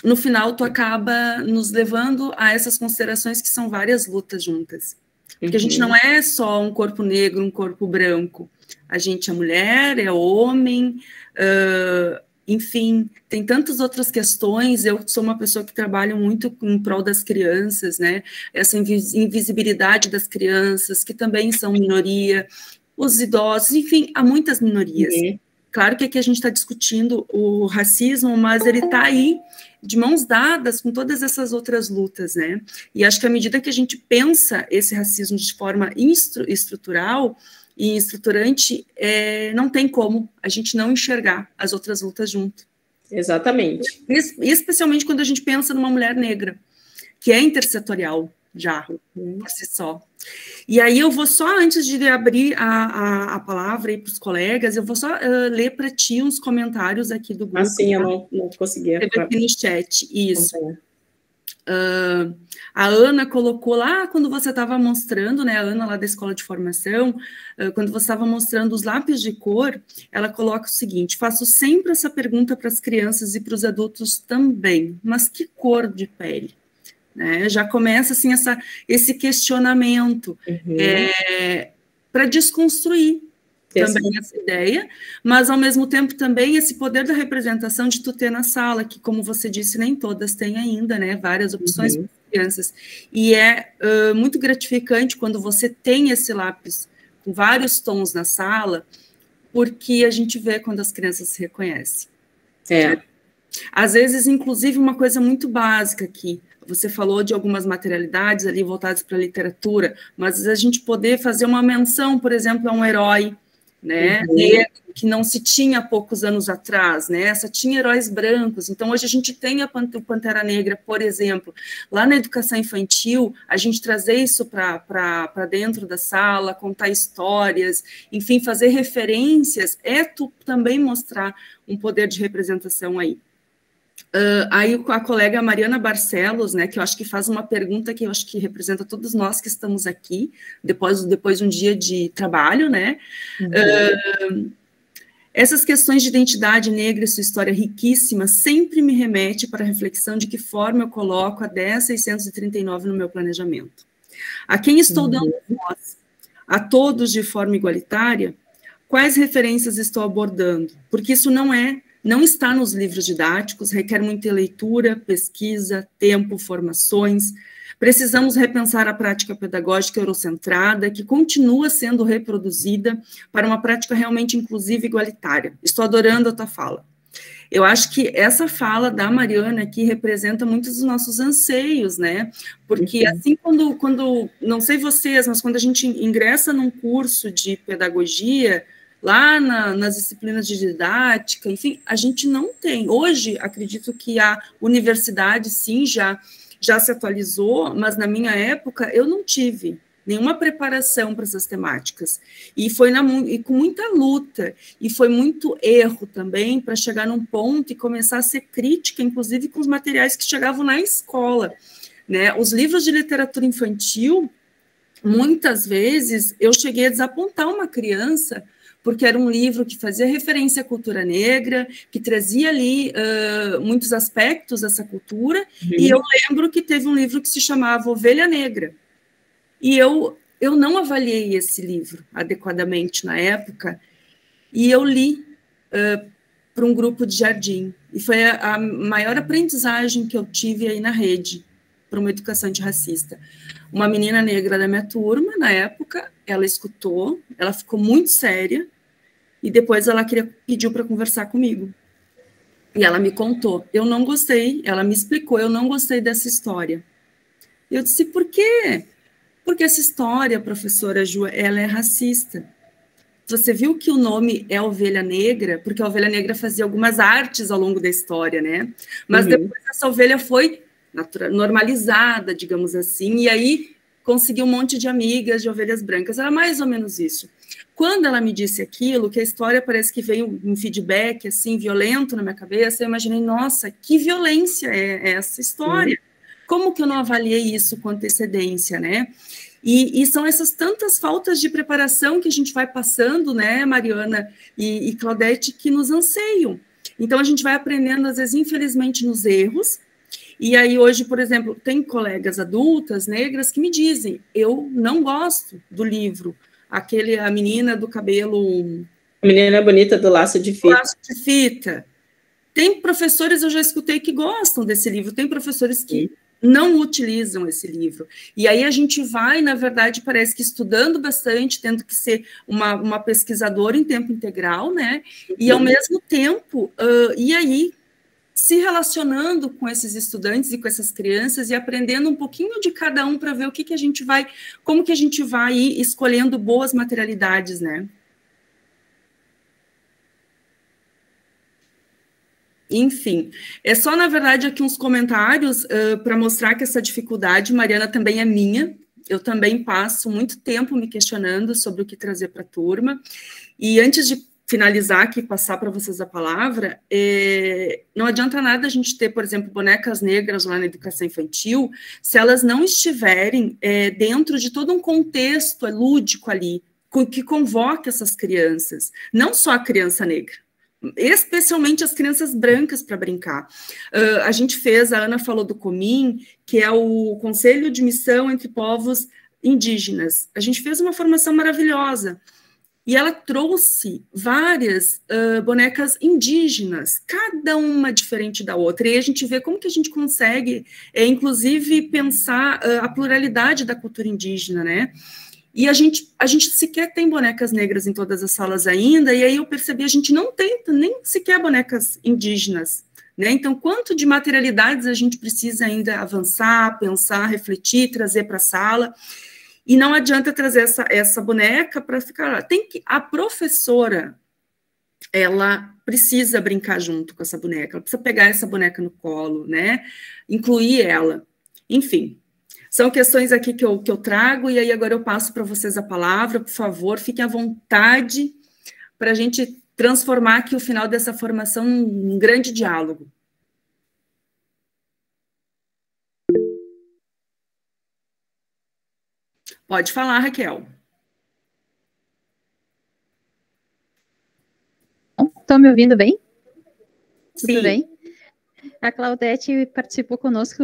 no final tu acaba nos levando a essas considerações que são várias lutas juntas. Porque a gente não é só um corpo negro, um corpo branco. A gente é mulher, é homem, enfim, tem tantas outras questões. Eu sou uma pessoa que trabalha muito em prol das crianças, né? Essa invisibilidade das crianças, que também são minoria, os idosos, enfim, há muitas minorias. Claro que aqui a gente está discutindo o racismo, mas ele está aí de mãos dadas com todas essas outras lutas, né? E acho que à medida que a gente pensa esse racismo de forma estrutural e estruturante, não tem como a gente não enxergar as outras lutas junto. Exatamente. Especialmente quando a gente pensa numa mulher negra, que é intersetorial já, por si só. E aí eu vou só, antes de abrir a palavra aí para os colegas, eu vou só ler para ti uns comentários aqui do grupo. Assim, eu não conseguia. Aqui no chat, isso. A Ana colocou lá, quando você estava mostrando, né, a Ana lá da Escola de Formação, quando você estava mostrando os lápis de cor, ela coloca o seguinte: faço sempre essa pergunta para as crianças e para os adultos também, mas que cor de pele? Né? Já começa assim esse questionamento para desconstruir também essa ideia, mas ao mesmo tempo também esse poder da representação de tu ter na sala, que como você disse, nem todas têm ainda, né, várias opções para crianças, e é muito gratificante quando você tem esse lápis com vários tons na sala, porque a gente vê quando as crianças se reconhecem. Às vezes, inclusive, uma coisa muito básica aqui, você falou de algumas materialidades ali voltadas para a literatura, mas a gente poder fazer uma menção, por exemplo, a um herói, né, que não se tinha há poucos anos atrás, né, só tinha heróis brancos. Então, hoje a gente tem o Pantera Negra, por exemplo. Lá na educação infantil, a gente trazer isso para dentro da sala, contar histórias, enfim, fazer referências, tu também mostrar um poder de representação aí. Aí a colega Mariana Barcelos, né, que eu acho que faz uma pergunta que eu acho que representa todos nós que estamos aqui, depois de um dia de trabalho, né, essas questões de identidade negra e sua história riquíssima sempre me remete para a reflexão de que forma eu coloco a 10.639 no meu planejamento. A quem estou dando voz? A todos de forma igualitária? Quais referências estou abordando? Porque isso não está nos livros didáticos, requer muita leitura, pesquisa, tempo, formações. Precisamos repensar a prática pedagógica eurocentrada, que continua sendo reproduzida para uma prática realmente inclusiva e igualitária. Estou adorando a tua fala. Eu acho que essa fala da Mariana aqui representa muitos dos nossos anseios, né? Porque assim, quando não sei vocês, mas quando a gente ingressa num curso de pedagogia, lá nas disciplinas de didática, enfim, a gente não tem. Hoje, acredito que a universidade, sim, já se atualizou, mas na minha época eu não tive nenhuma preparação para essas temáticas. E foi com muita luta, e foi muito erro também para chegar num ponto e começar a ser crítica, inclusive com os materiais que chegavam na escola. Né? Os livros de literatura infantil, muitas vezes, eu cheguei a desapontar uma criança porque era um livro que fazia referência à cultura negra, que trazia ali muitos aspectos dessa cultura, e eu lembro que teve um livro que se chamava Ovelha Negra, e eu não avaliei esse livro adequadamente na época, e eu li para um grupo de jardim, e foi a maior aprendizagem que eu tive aí na rede, para uma educação antirracista. Uma menina negra da minha turma, na época, ela escutou, ela ficou muito séria, e depois ela pediu para conversar comigo. E ela me contou, eu não gostei, ela me explicou, eu não gostei dessa história. E eu disse, por quê? Porque essa história, professora Ju, ela é racista. Você viu que o nome é Ovelha Negra, porque a Ovelha Negra fazia algumas artes ao longo da história, né? Mas depois essa ovelha foi normalizada, digamos assim, e aí conseguiu um monte de amigas de ovelhas brancas. Era mais ou menos isso. Quando ela me disse aquilo, que a história parece que veio um feedback, assim, violento na minha cabeça, eu imaginei, nossa, que violência é essa história? Como que eu não avaliei isso com antecedência, né? E são essas tantas faltas de preparação que a gente vai passando, né, Mariana e Claudete, que nos anseiam. Então, a gente vai aprendendo, às vezes, infelizmente, nos erros. E aí, hoje, por exemplo, tem colegas adultas negras que me dizem, eu não gosto do livro, a menina do cabelo... A menina bonita do laço de fita. Laço de fita. Tem professores, eu já escutei, que gostam desse livro, tem professores que não utilizam esse livro. E aí a gente vai, na verdade, parece que estudando bastante, tendo que ser uma pesquisadora em tempo integral, né? E ao mesmo tempo, e aí se relacionando com esses estudantes e com essas crianças e aprendendo um pouquinho de cada um para ver o que a gente vai, como que a gente vai ir escolhendo boas materialidades, né? Enfim, é só, na verdade, aqui uns comentários para mostrar que essa dificuldade, Mariana, também é minha. Eu também passo muito tempo me questionando sobre o que trazer para a turma. E antes de finalizar aqui, passar para vocês a palavra, não adianta nada a gente ter, por exemplo, bonecas negras lá na educação infantil, se elas não estiverem dentro de todo um contexto lúdico ali, que convoque essas crianças, não só a criança negra, especialmente as crianças brancas para brincar. A gente fez, a Ana falou do COMIN, que é o Conselho de Missão entre Povos Indígenas. A gente fez uma formação maravilhosa, e ela trouxe várias bonecas indígenas, cada uma diferente da outra, e a gente vê como que a gente consegue, inclusive, pensar a pluralidade da cultura indígena, né? E a gente sequer tem bonecas negras em todas as salas ainda, e aí eu percebi, a gente não tem nem sequer bonecas indígenas, né? Então, quanto de materialidades a gente precisa ainda avançar, pensar, refletir, trazer para a sala, e não adianta trazer essa boneca para ficar lá. A professora, ela precisa brincar junto com essa boneca, ela precisa pegar essa boneca no colo, né? Incluir ela, enfim. São questões aqui que eu trago, e aí agora eu passo para vocês a palavra, por favor, fiquem à vontade para a gente transformar aqui o final dessa formação num grande diálogo. Pode falar, Raquel. Estão me ouvindo bem? Sim. Tudo bem? A Claudete participou conosco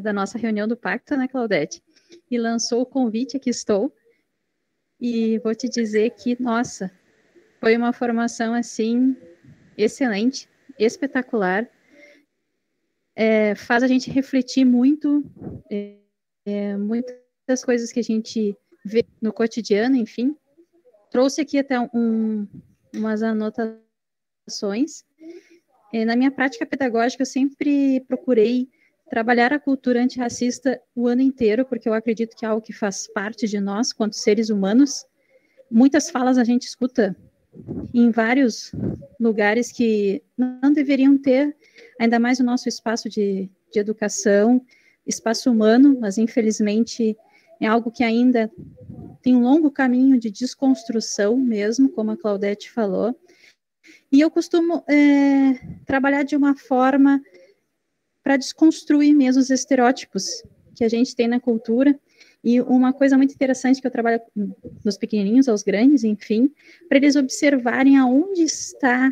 da nossa reunião do Pacto, né, Claudete? E lançou o convite, aqui estou. E vou te dizer que, nossa, foi uma formação, assim, excelente, espetacular. Faz a gente refletir muito, muitas coisas que a gente vê no cotidiano, enfim. Trouxe aqui até umas anotações. Na minha prática pedagógica, eu sempre procurei trabalhar a cultura antirracista o ano inteiro, porque eu acredito que é algo que faz parte de nós, quanto seres humanos. Muitas falas a gente escuta em vários lugares que não deveriam ter, ainda mais o nosso espaço de educação, espaço humano, mas infelizmente é algo que ainda tem um longo caminho de desconstrução mesmo, como a Claudete falou. E eu costumo trabalhar de uma forma para desconstruir mesmo os estereótipos que a gente tem na cultura. E uma coisa muito interessante que eu trabalho nos pequenininhos aos grandes, enfim, para eles observarem aonde está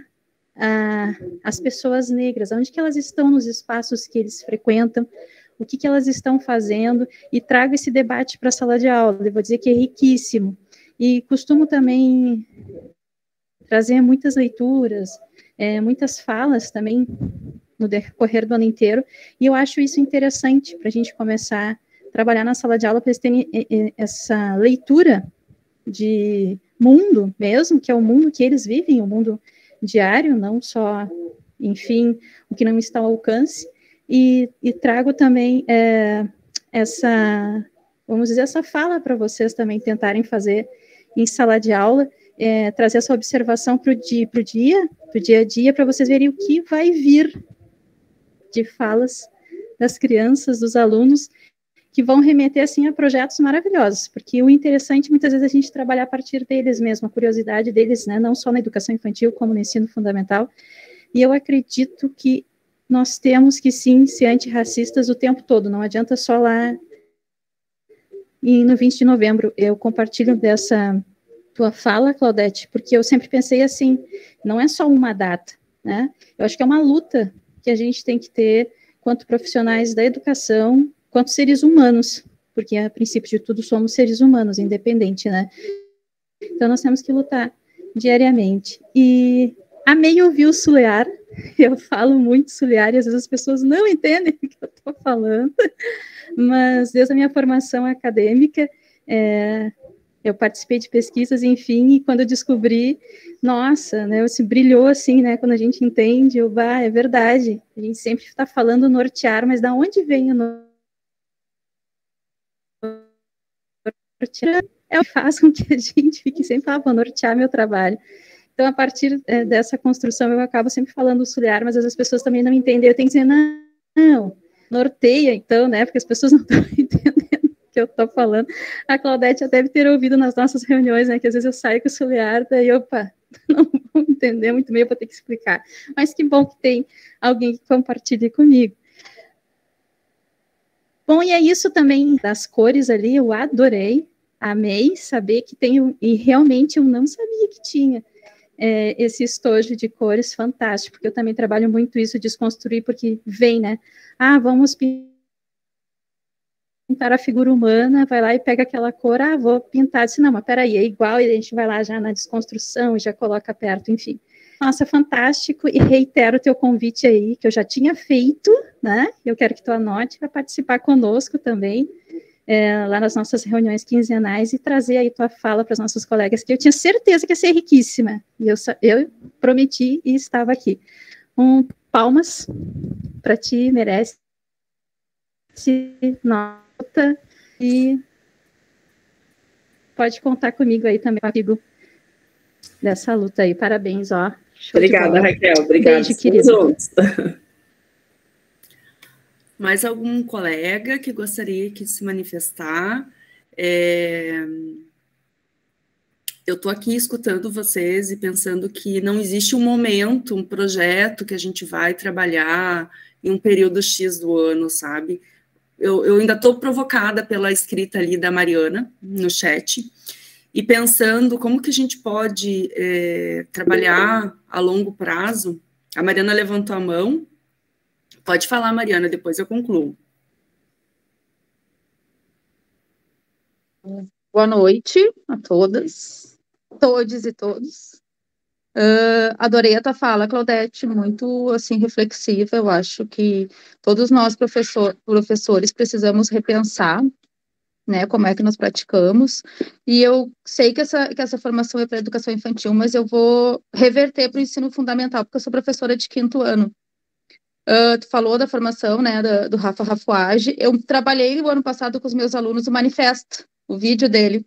as pessoas negras, onde que elas estão nos espaços que eles frequentam, o que elas estão fazendo, e trago esse debate para a sala de aula. Eu vou dizer que é riquíssimo. E costumo também trazer muitas leituras, muitas falas também no decorrer do ano inteiro, e eu acho isso interessante para a gente começar a trabalhar na sala de aula, para eles terem essa leitura de mundo mesmo, que é o mundo que eles vivem, o mundo diário, não só, enfim, o que não está ao alcance. e trago também essa, vamos dizer, essa fala para vocês também tentarem fazer em sala de aula, trazer essa observação para o dia a dia, para vocês verem o que vai vir de falas das crianças, dos alunos, que vão remeter, assim, a projetos maravilhosos, porque o interessante, muitas vezes, é a gente trabalhar a partir deles mesmo, a curiosidade deles, né, não só na educação infantil, como no ensino fundamental, e eu acredito que nós temos que, sim, ser antirracistas o tempo todo, não adianta só lá no 20 de novembro. Eu compartilho dessa tua fala, Claudete, porque eu sempre pensei assim, não é só uma data, né, eu acho que é uma luta que a gente tem que ter quanto profissionais da educação, quanto seres humanos, porque a princípio de tudo somos seres humanos, independente, né? Então nós temos que lutar diariamente. E amei ouvir o Sulear, eu falo muito Sulear e às vezes as pessoas não entendem o que eu estou falando, mas desde a minha formação acadêmica, eu participei de pesquisas, enfim, e quando eu descobri, nossa, né, brilhou assim, né, quando a gente entende, é verdade, a gente sempre está falando nortear, mas da onde vem o nortear? É o que faz com que a gente fique sempre, vou nortear meu trabalho. Então, a partir dessa construção, eu acabo sempre falando auxiliar, mas às vezes as pessoas também não entendem, eu tenho que dizer, não, norteia, então, né, porque as pessoas não estão entendendo o que eu estou falando. A Claudete já deve ter ouvido nas nossas reuniões, né, que às vezes eu saio com o auxiliar, daí, opa, não vou entender muito bem, eu vou ter que explicar. Mas que bom que tem alguém que compartilhe comigo. Bom, e é isso também das cores ali, eu adorei, amei saber que tem, e realmente eu não sabia que tinha esse estojo de cores fantástico, porque eu também trabalho muito isso, desconstruir, porque vem, né, vamos pintar a figura humana, vai lá e pega aquela cor, vou pintar, disse, não, mas peraí, é igual, e a gente vai lá já na desconstrução e já coloca perto, enfim. Nossa, fantástico, e reitero o teu convite aí, que eu já tinha feito, né, eu quero que tu anote para participar conosco também, lá nas nossas reuniões quinzenais, e trazer aí tua fala para os nossos colegas, que eu tinha certeza que ia ser riquíssima, e eu prometi e estava aqui. Palmas para ti, merece nota, e pode contar comigo aí também, amigo, dessa luta aí, parabéns, ó. Obrigada, Raquel, obrigada. Beijo, querida. Mais algum colega que gostaria de se manifestar? Eu estou aqui escutando vocês e pensando que não existe um momento, um projeto que a gente vai trabalhar em um período X do ano, sabe? Eu ainda estou provocada pela escrita ali da Mariana, no chat, e pensando como que a gente pode trabalhar a longo prazo. A Mariana levantou a mão. Pode falar, Mariana, depois eu concluo. Boa noite a todas, todes e todos. Adorei a tua fala, Claudete, muito assim reflexiva. Eu acho que todos nós professores precisamos repensar, né, como é que nós praticamos. E eu sei que essa formação é para a educação infantil, mas eu vou reverter para o ensino fundamental, porque eu sou professora de 5º ano. Tu falou da formação, né, do Rafa Rafuage. Eu trabalhei o ano passado com os meus alunos o manifesto, o vídeo dele.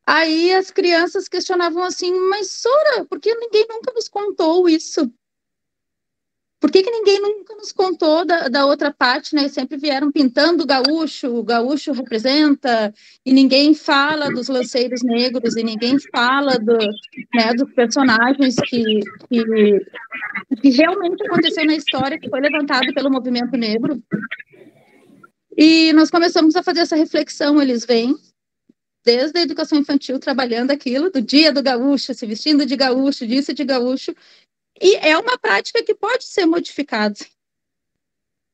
Aí as crianças questionavam assim, mas Sora, por que ninguém nunca nos contou isso? Por que ninguém nunca nos contou da outra parte, né? Sempre vieram pintando o gaúcho representa, e ninguém fala dos lanceiros negros, e ninguém fala dos personagens que realmente aconteceu na história, que foi levantado pelo movimento negro. E nós começamos a fazer essa reflexão, eles vêm desde a educação infantil trabalhando aquilo, do dia do gaúcho, se vestindo de gaúcho, disso de gaúcho, e é uma prática que pode ser modificada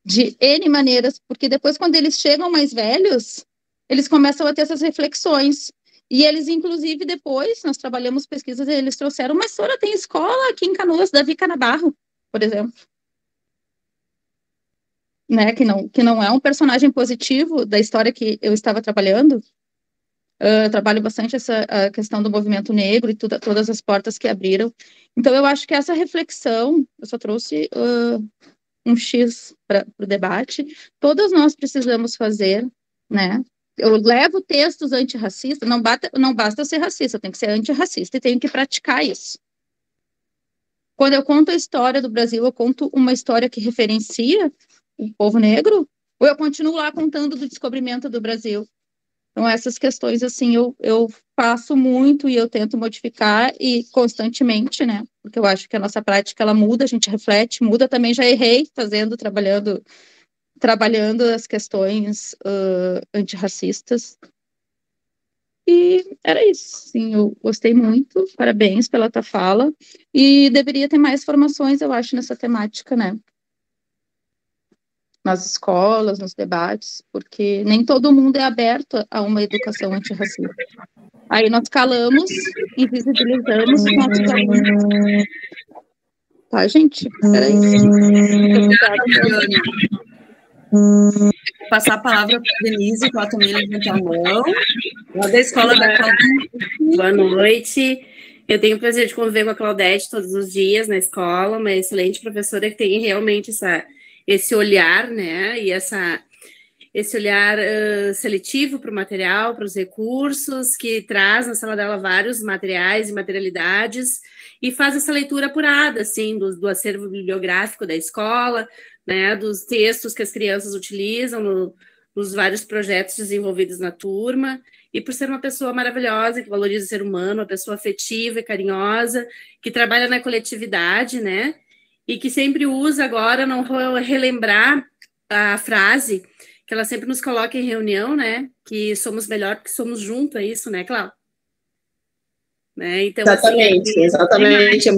de N maneiras, porque depois, quando eles chegam mais velhos, eles começam a ter essas reflexões. E eles, inclusive, depois, nós trabalhamos pesquisas, e eles trouxeram, mas Sora, tem escola aqui em Canoas, Davi Canabarro, por exemplo. Né, que não é um personagem positivo da história que eu estava trabalhando. Eu trabalho bastante a questão do movimento negro e todas as portas que abriram. Então, eu acho que essa reflexão, eu só trouxe um X para o debate, todas nós precisamos fazer, né? Eu levo textos antirracistas, não basta ser racista, tem que ser antirracista e tenho que praticar isso. Quando eu conto a história do Brasil, eu conto uma história que referencia o povo negro, ou eu continuo lá contando do descobrimento do Brasil? Então, essas questões, assim, eu faço muito e eu tento modificar e constantemente, né? Porque eu acho que a nossa prática, ela muda, a gente reflete, muda. Também já errei trabalhando as questões antirracistas. E era isso, sim, eu gostei muito, parabéns pela tua fala. E deveria ter mais formações, eu acho, nessa temática, né? Nas escolas, nos debates, porque nem todo mundo é aberto a uma educação antirracista. Aí nós calamos, invisibilizamos os nossos alunos. Tá, gente? Era isso. Vou passar a palavra para a Denise, que ela também levantou a mão, lá da escola da Claudete. Boa noite. Eu tenho o prazer de conviver com a Claudete todos os dias na escola, uma excelente professora que tem realmente esse olhar, né, e esse olhar seletivo para o material, para os recursos, que traz na sala dela vários materiais e materialidades, e faz essa leitura apurada, assim, do acervo bibliográfico da escola, né, dos textos que as crianças utilizam nos vários projetos desenvolvidos na turma, e por ser uma pessoa maravilhosa, que valoriza o ser humano, uma pessoa afetiva e carinhosa, que trabalha na coletividade, né, e que sempre usa agora, não vou relembrar a frase que ela sempre nos coloca em reunião, né? Que somos melhor porque somos juntos, é isso, né, Cláudia? Né? Então, exatamente, assim, exatamente.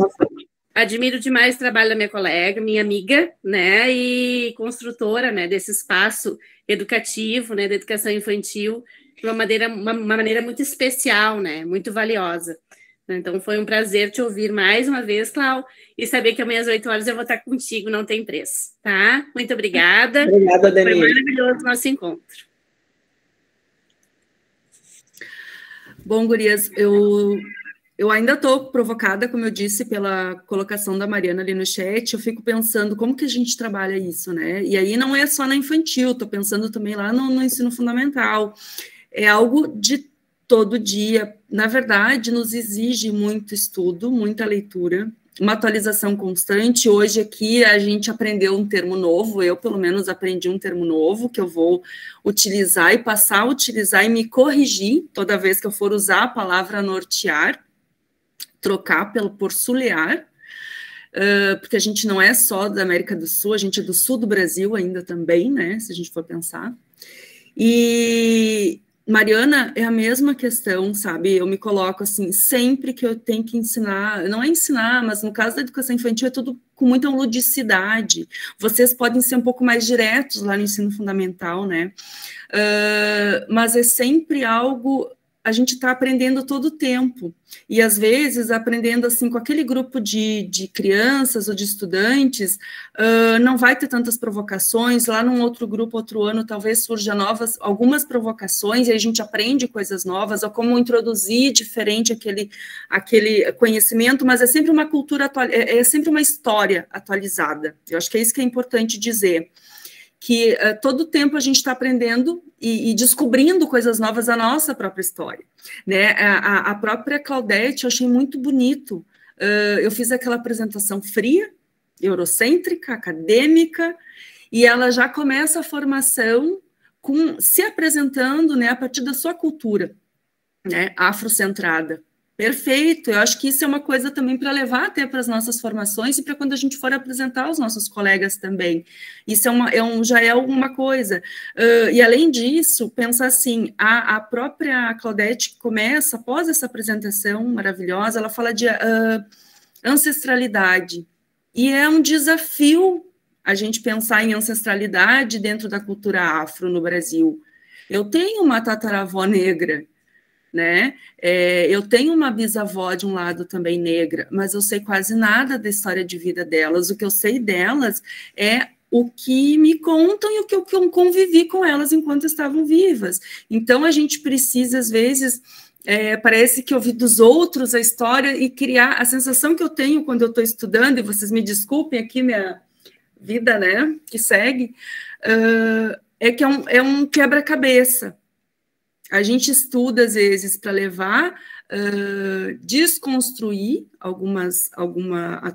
Admiro demais o trabalho da minha colega, minha amiga, né? E construtora, né? Desse espaço educativo, né? Da educação infantil, de uma maneira muito especial, né? Muito valiosa. Então, foi um prazer te ouvir mais uma vez, Cláudia, e saber que amanhã às 8 horas eu vou estar contigo, não tem preço, tá? Muito obrigada. Obrigada, Denise. Foi maravilhoso o nosso encontro. Bom, gurias, eu ainda estou provocada, como eu disse, pela colocação da Mariana ali no chat. Eu fico pensando como que a gente trabalha isso, né? E aí não é só na infantil, estou pensando também lá no ensino fundamental. É algo de todo dia. Na verdade, nos exige muito estudo, muita leitura, uma atualização constante. Hoje aqui a gente aprendeu um termo novo, eu pelo menos aprendi um termo novo que eu vou utilizar e passar a utilizar e me corrigir toda vez que eu for usar a palavra nortear, trocar por sulear, porque a gente não é só da América do Sul, a gente é do sul do Brasil ainda também, né, se a gente for pensar. E Mariana, é a mesma questão, sabe? Eu me coloco assim, sempre que eu tenho que ensinar, não é ensinar, mas no caso da educação infantil é tudo com muita ludicidade. Vocês podem ser um pouco mais diretos lá no ensino fundamental, né? Mas é sempre algo, a gente está aprendendo todo o tempo, e às vezes aprendendo assim com aquele grupo de crianças ou de estudantes, não vai ter tantas provocações, lá num outro grupo, outro ano, talvez surja algumas provocações, e a gente aprende coisas novas, ou como introduzir diferente aquele conhecimento, mas é sempre uma cultura, é sempre uma história atualizada. Eu acho que é isso que é importante dizer, que todo o tempo a gente está aprendendo e descobrindo coisas novas da nossa própria história, né? A própria Claudete, eu achei muito bonito. Eu fiz aquela apresentação fria, eurocêntrica, acadêmica, e ela já começa a formação se apresentando, né, a partir da sua cultura, né, afrocentrada. Perfeito, eu acho que isso é uma coisa também para levar até para as nossas formações e para quando a gente for apresentar aos nossos colegas também. Isso já é alguma coisa. E além disso, pensa assim, a própria Claudete começa, após essa apresentação maravilhosa, ela fala de ancestralidade. E é um desafio a gente pensar em ancestralidade dentro da cultura afro no Brasil. Eu tenho uma tataravó negra, né? Eu tenho uma bisavó de um lado também negra, mas eu sei quase nada da história de vida delas. O que eu sei delas é o que me contam e o que eu convivi com elas enquanto estavam vivas. Então, a gente precisa, às vezes, parece que ouvir dos outros a história e criar a sensação que eu tenho quando eu estou estudando, e vocês me desculpem aqui vida, né, que segue, é que é um quebra-cabeça. A gente estuda, às vezes, para levar, desconstruir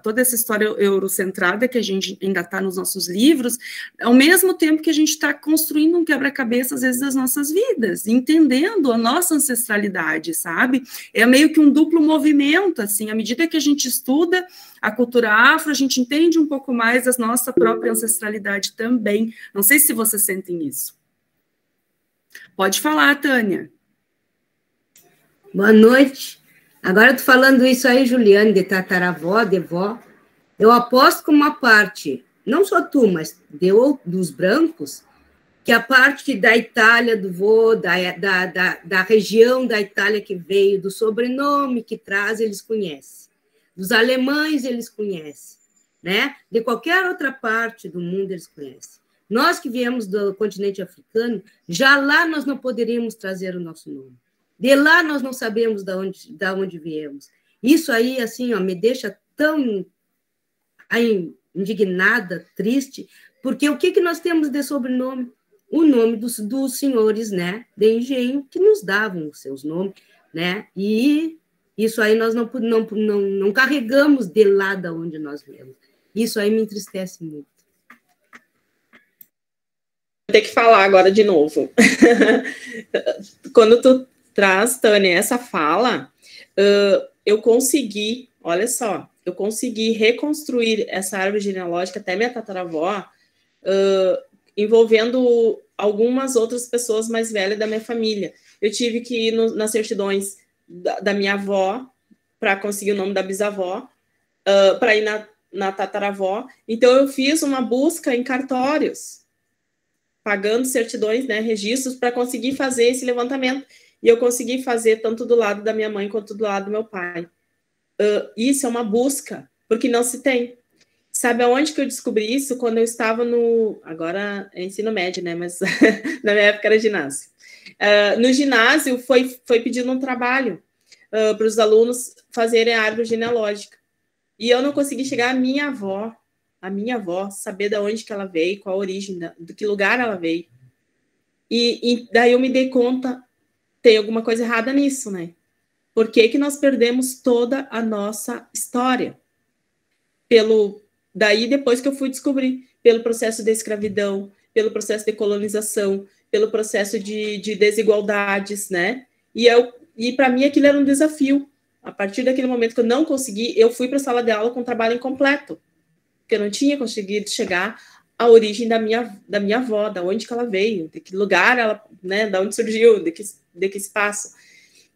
toda essa história eurocentrada que a gente ainda está nos nossos livros, ao mesmo tempo que a gente está construindo um quebra-cabeça, às vezes, das nossas vidas, entendendo a nossa ancestralidade, sabe? É meio que um duplo movimento, assim, à medida que a gente estuda a cultura afro, a gente entende um pouco mais a nossa própria ancestralidade também. Não sei se vocês sentem isso. Pode falar, Tânia. Boa noite. Agora, tu falando isso aí, Juliane, de tataravó, de vó, eu aposto com uma parte, não só tu, mas dos brancos, que a parte da Itália, do vô, da região da Itália que veio, do sobrenome que traz, eles conhecem. Dos alemães, eles conhecem. Né? De qualquer outra parte do mundo, eles conhecem. Nós que viemos do continente africano, já lá nós não poderíamos trazer o nosso nome. De lá nós não sabemos de onde viemos. Isso aí, assim, ó, me deixa tão indignada, triste, porque o que nós temos de sobrenome? O nome dos senhores, né, de engenho, que nos davam os seus nomes, né? E isso aí nós não carregamos de lá de onde nós viemos. Isso aí me entristece muito. Vou ter que falar agora de novo. Quando tu traz, Tânia, essa fala, eu consegui, olha só, eu consegui reconstruir essa árvore genealógica até minha tataravó, envolvendo algumas outras pessoas mais velhas da minha família. Eu tive que ir nas certidões da minha avó para conseguir o nome da bisavó, para ir na tataravó. Então, eu fiz uma busca em cartórios, pagando certidões, né, registros, para conseguir fazer esse levantamento. E eu consegui fazer tanto do lado da minha mãe quanto do lado do meu pai. Isso é uma busca, porque não se tem. Sabe aonde que eu descobri isso? Quando eu estava agora é ensino médio, né, mas na minha época era ginásio. No ginásio foi pedindo um trabalho para os alunos fazerem a árvore genealógica. E eu não consegui chegar à minha avó, saber de onde que ela veio, qual a origem, do que lugar ela veio. E daí eu me dei conta, tem alguma coisa errada nisso, né? Por que nós perdemos toda a nossa história? Daí, depois que eu fui descobrir, pelo processo de escravidão, pelo processo de colonização, pelo processo de desigualdades, né? E para mim aquilo era um desafio. A partir daquele momento que eu não consegui, eu fui para a sala de aula com um trabalho incompleto, porque eu não tinha conseguido chegar à origem da minha avó, da onde que ela veio, de que lugar ela, né, da onde surgiu, de que espaço.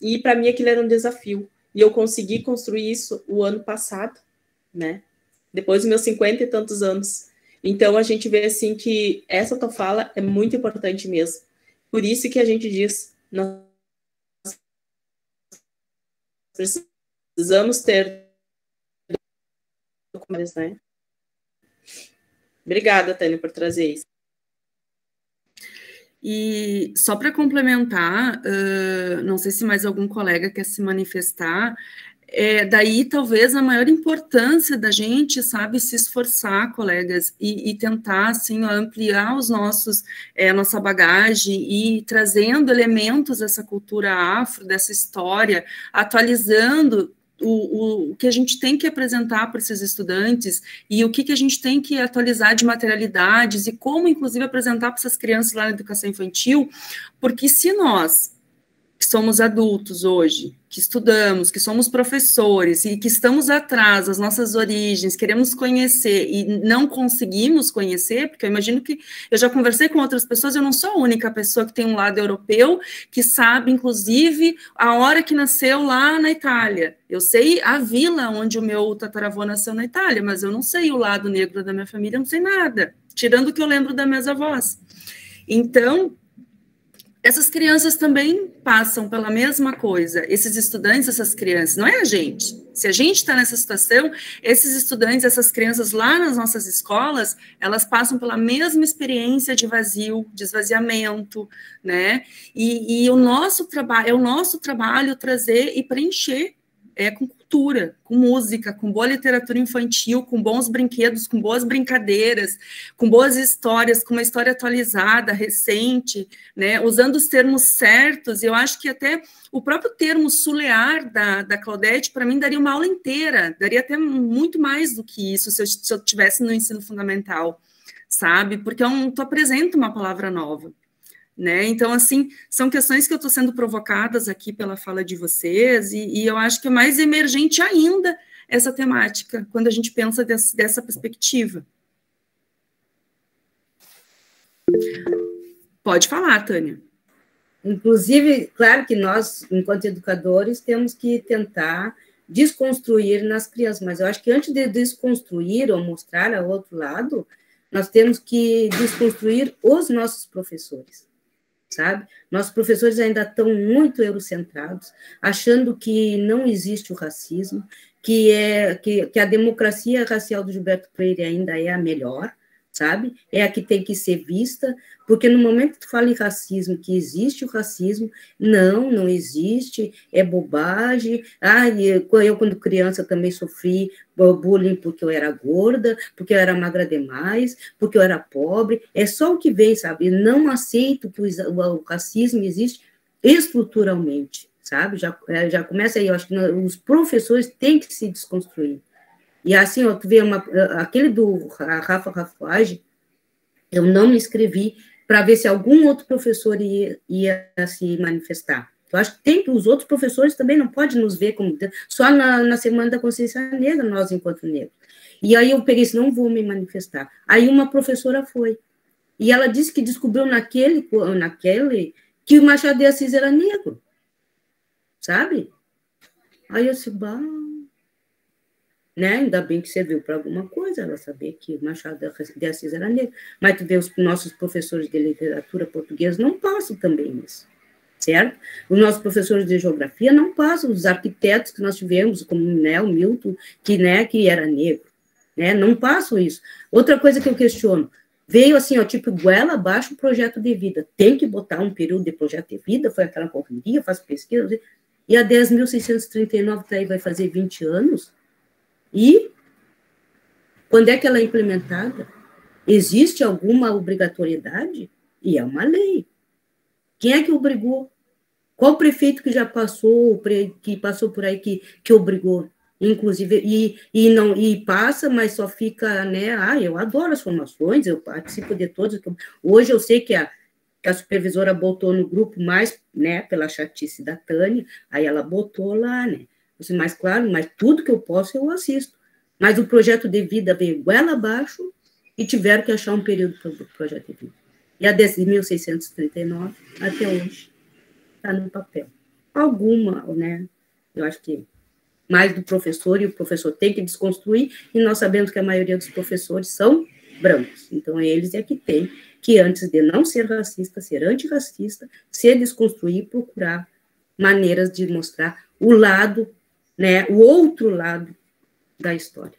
E para mim aquilo era um desafio. E eu consegui construir isso o ano passado, né? Depois dos meus 50 e tantos anos. Então a gente vê assim que essa tua fala é muito importante mesmo. Por isso que a gente diz, nós precisamos ter documentos, né? Obrigada, Tânia, por trazer isso. E só para complementar, não sei se mais algum colega quer se manifestar, daí talvez a maior importância da gente, sabe, se esforçar, colegas, e tentar, assim, ampliar nossa bagagem e trazendo elementos dessa cultura afro, dessa história, atualizando o que a gente tem que apresentar para esses estudantes e o que a gente tem que atualizar de materialidades e como, inclusive, apresentar para essas crianças lá na educação infantil, porque se nós, que somos adultos hoje, que estudamos, que somos professores e que estamos atrás das nossas origens, queremos conhecer e não conseguimos conhecer, porque eu imagino que eu já conversei com outras pessoas, eu não sou a única pessoa que tem um lado europeu, que sabe, inclusive, a hora que nasceu lá na Itália. Eu sei a vila onde o meu tataravô nasceu na Itália, mas eu não sei o lado negro da minha família, eu não sei nada, tirando o que eu lembro das minhas avós. Então, essas crianças também passam pela mesma coisa, esses estudantes, essas crianças, não é a gente. Se a gente está nessa situação, esses estudantes, essas crianças lá nas nossas escolas, elas passam pela mesma experiência de vazio, de esvaziamento, né? E o nosso trabalho, é o nosso trabalho trazer e preencher é com cultura, com música, com boa literatura infantil, com bons brinquedos, com boas brincadeiras, com boas histórias, com uma história atualizada, recente, né, usando os termos certos. Eu acho que até o próprio termo sulear da Claudete, para mim, daria uma aula inteira, daria até muito mais do que isso, se eu estivesse no ensino fundamental, sabe? Porque tu apresenta uma palavra nova. Né? Então, assim, são questões que eu estou sendo provocadas aqui pela fala de vocês, e eu acho que é mais emergente ainda essa temática, quando a gente pensa dessa perspectiva. Pode falar, Tânia. Inclusive, claro que nós, enquanto educadores, temos que tentar desconstruir nas crianças, mas eu acho que antes de desconstruir ou mostrar ao outro lado, nós temos que desconstruir os nossos professores. Sabe? Nossos professores ainda estão muito eurocentrados, achando que não existe o racismo, que a democracia racial do Gilberto Freire ainda é a melhor, sabe? É a que tem que ser vista, porque no momento que tu fala em racismo, que existe o racismo, não existe, é bobagem. Eu quando criança também sofri bullying porque eu era gorda, porque eu era magra demais, porque eu era pobre, é só o que vem, sabe? Não aceito que o racismo existe estruturalmente, sabe? Já começa aí, eu acho que os professores têm que se desconstruir. E assim, ó, tu vê aquele do Rafa Rafuage, eu não me inscrevi para ver se algum outro professor ia se manifestar. Eu acho que os outros professores também não podem nos ver como... Só na Semana da Consciência Negra, nós, enquanto negros. E aí eu peguei, não vou me manifestar. Aí uma professora foi. E ela disse que descobriu naquele que o Machado de Assis era negro. Sabe? Aí eu disse, né? Ainda bem que serviu para alguma coisa, ela saber que o Machado de Assis era negro. Mas tu vê, os nossos professores de literatura portuguesa não passam também isso, certo? Os nossos professores de geografia não passam, os arquitetos que nós tivemos, como, né, o Milton, que era negro, né? Não passam isso. Outra coisa que eu questiono, veio assim, ó, tipo, goela abaixo o projeto de vida, tem que botar um período de projeto de vida, foi aquela correria, faz pesquisa, e a 10.639 tá aí, vai fazer 20 anos, e quando é que ela é implementada? Existe alguma obrigatoriedade? E é uma lei. Quem é que obrigou? Qual prefeito que já passou, que passou por aí que obrigou? Inclusive, e passa, mas só fica, né? Eu adoro as formações, eu participo de todas. Hoje eu sei que a supervisora botou no grupo mais, né, pela chatice da Tânia, aí ela botou lá, né? Mais claro, mas tudo que eu posso eu assisto. Mas o projeto de vida veio goela abaixo e tiveram que achar um período para o projeto de vida. E a 10.639, até hoje, está no papel. Alguma, né? Eu acho que mais do professor, e o professor tem que desconstruir, e nós sabemos que a maioria dos professores são brancos. Então, eles é que tem que, antes de não ser racista, ser antirracista, se desconstruir, procurar maneiras de mostrar o lado, né, o outro lado da história.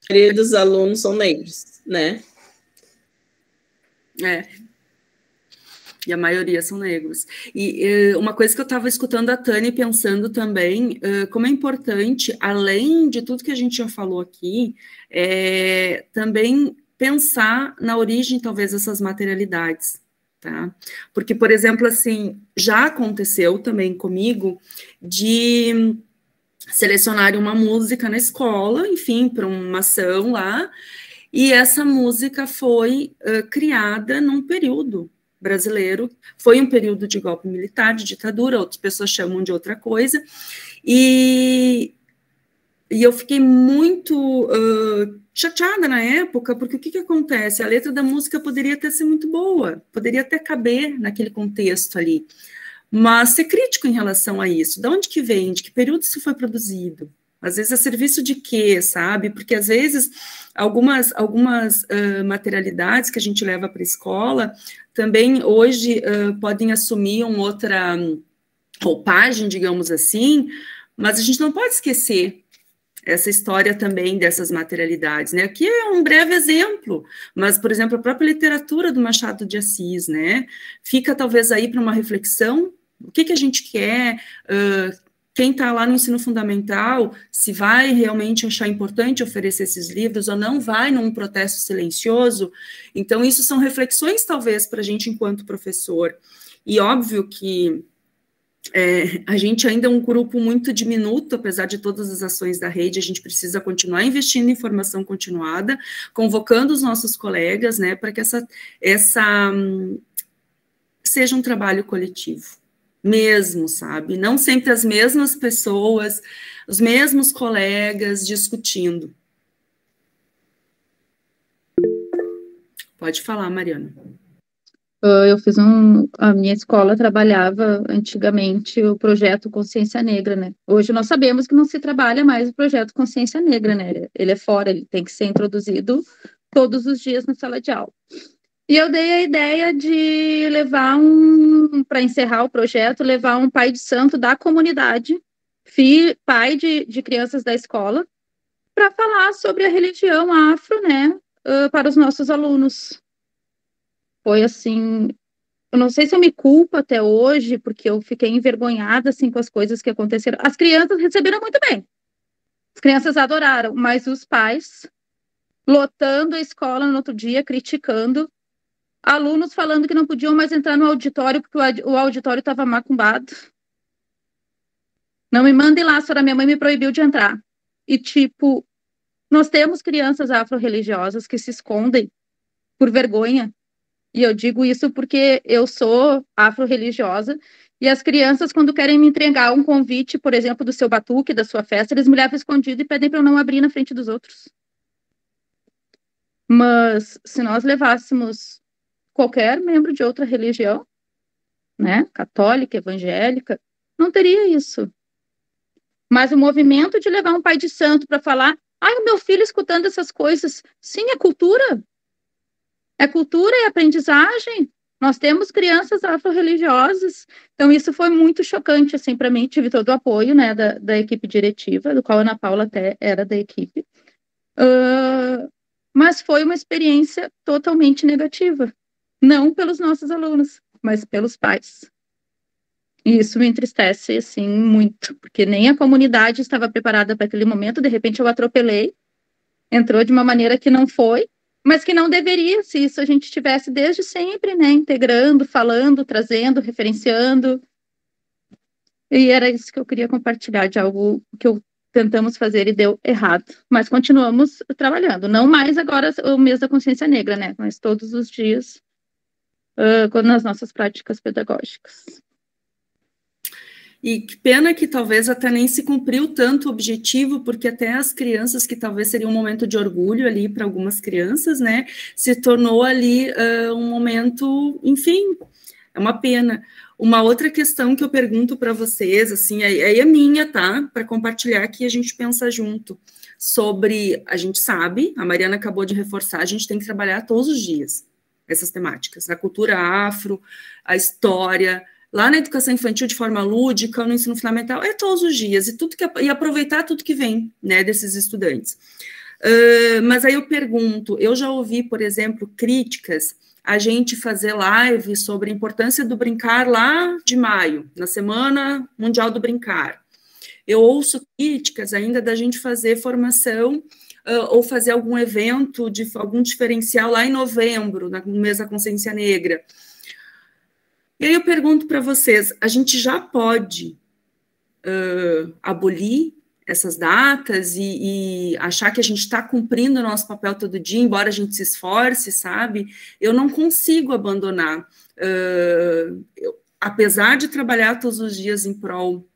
Queridos alunos são negros, né? E a maioria são negros. E uma coisa que eu estava escutando a Tânia pensando também, como é importante, além de tudo que a gente já falou aqui, também pensar na origem, talvez, dessas materialidades. Tá? Porque, por exemplo, assim, já aconteceu também comigo de selecionar uma música na escola, enfim, para uma ação lá, e essa música foi criada num período brasileiro, foi um período de golpe militar, de ditadura, outras pessoas chamam de outra coisa, e eu fiquei muito chateada na época, porque o que acontece? A letra da música poderia até ser muito boa, poderia até caber naquele contexto ali, mas ser crítico em relação a isso, de onde que vem, de que período isso foi produzido, às vezes a serviço de quê, sabe? Porque às vezes algumas materialidades que a gente leva para a escola também hoje podem assumir uma outra roupagem, digamos assim, mas a gente não pode esquecer essa história também dessas materialidades, né? Aqui é um breve exemplo, mas, por exemplo, a própria literatura do Machado de Assis, né? Fica talvez aí para uma reflexão, o que a gente quer quem está lá no ensino fundamental, se vai realmente achar importante oferecer esses livros ou não vai num protesto silencioso. Então, isso são reflexões, talvez, para a gente enquanto professor. E óbvio que a gente ainda é um grupo muito diminuto, apesar de todas as ações da rede, a gente precisa continuar investindo em formação continuada, convocando os nossos colegas, né, para que essa seja um trabalho coletivo. Mesmo, sabe? Não sempre as mesmas pessoas, os mesmos colegas discutindo. Pode falar, Mariana. Eu fiz a minha escola trabalhava antigamente o projeto Consciência Negra, né? Hoje nós sabemos que não se trabalha mais o projeto Consciência Negra, né? Ele é fora, ele tem que ser introduzido todos os dias na sala de aula. E eu dei a ideia de levar para encerrar o projeto, levar um pai de santo da comunidade, pai de crianças da escola, para falar sobre a religião afro, né, para os nossos alunos. Foi assim, eu não sei se eu me culpo até hoje, porque eu fiquei envergonhada, assim, com as coisas que aconteceram. As crianças receberam muito bem, as crianças adoraram, mas os pais lotando a escola no outro dia, criticando, alunos falando que não podiam mais entrar no auditório porque o auditório estava macumbado. Não me mandem lá, a senhora, minha mãe me proibiu de entrar. E, tipo, nós temos crianças afro-religiosas que se escondem por vergonha. E eu digo isso porque eu sou afro-religiosa e as crianças, quando querem me entregar um convite, por exemplo, do seu batuque, da sua festa, eles me levam escondido e pedem para eu não abrir na frente dos outros. Mas, se nós levássemos qualquer membro de outra religião, né, católica, evangélica, não teria isso. Mas o movimento de levar um pai de santo para falar, o meu filho escutando essas coisas, sim, é cultura. É cultura e aprendizagem. Nós temos crianças afro-religiosas. Então, isso foi muito chocante, assim, para mim. Tive todo o apoio, né, da equipe diretiva, do qual a Ana Paula até era da equipe. Mas foi uma experiência totalmente negativa. Não pelos nossos alunos, mas pelos pais. E isso me entristece, assim, muito, porque nem a comunidade estava preparada para aquele momento, de repente eu atropelei, entrou de uma maneira que não foi, mas que não deveria, se isso a gente tivesse desde sempre, né, integrando, falando, trazendo, referenciando. E era isso que eu queria compartilhar, de algo que tentamos fazer e deu errado, mas continuamos trabalhando, não mais agora o mês da consciência negra, né, mas todos os dias, nas nossas práticas pedagógicas. E que pena que talvez até nem se cumpriu tanto o objetivo, porque até as crianças, que talvez seria um momento de orgulho ali para algumas crianças, né, se tornou ali um momento, enfim, é uma pena. Uma outra questão que eu pergunto para vocês, assim, aí é minha, tá, para compartilhar aqui, a gente pensa junto, sobre, a gente sabe, a Mariana acabou de reforçar, a gente tem que trabalhar todos os dias essas temáticas, a cultura afro, a história, lá na educação infantil de forma lúdica, no ensino fundamental, é todos os dias, e aproveitar tudo que vem, né, desses estudantes. Mas aí eu pergunto, eu já ouvi, por exemplo, críticas a gente fazer live sobre a importância do brincar lá de maio, na Semana Mundial do Brincar. Eu ouço críticas ainda da gente fazer formação ou fazer algum evento, algum diferencial lá em novembro, no mês da Consciência Negra. E aí eu pergunto para vocês, a gente já pode abolir essas datas e achar que a gente está cumprindo o nosso papel todo dia, embora a gente se esforce, sabe? Eu não consigo abandonar. Apesar de trabalhar todos os dias em prol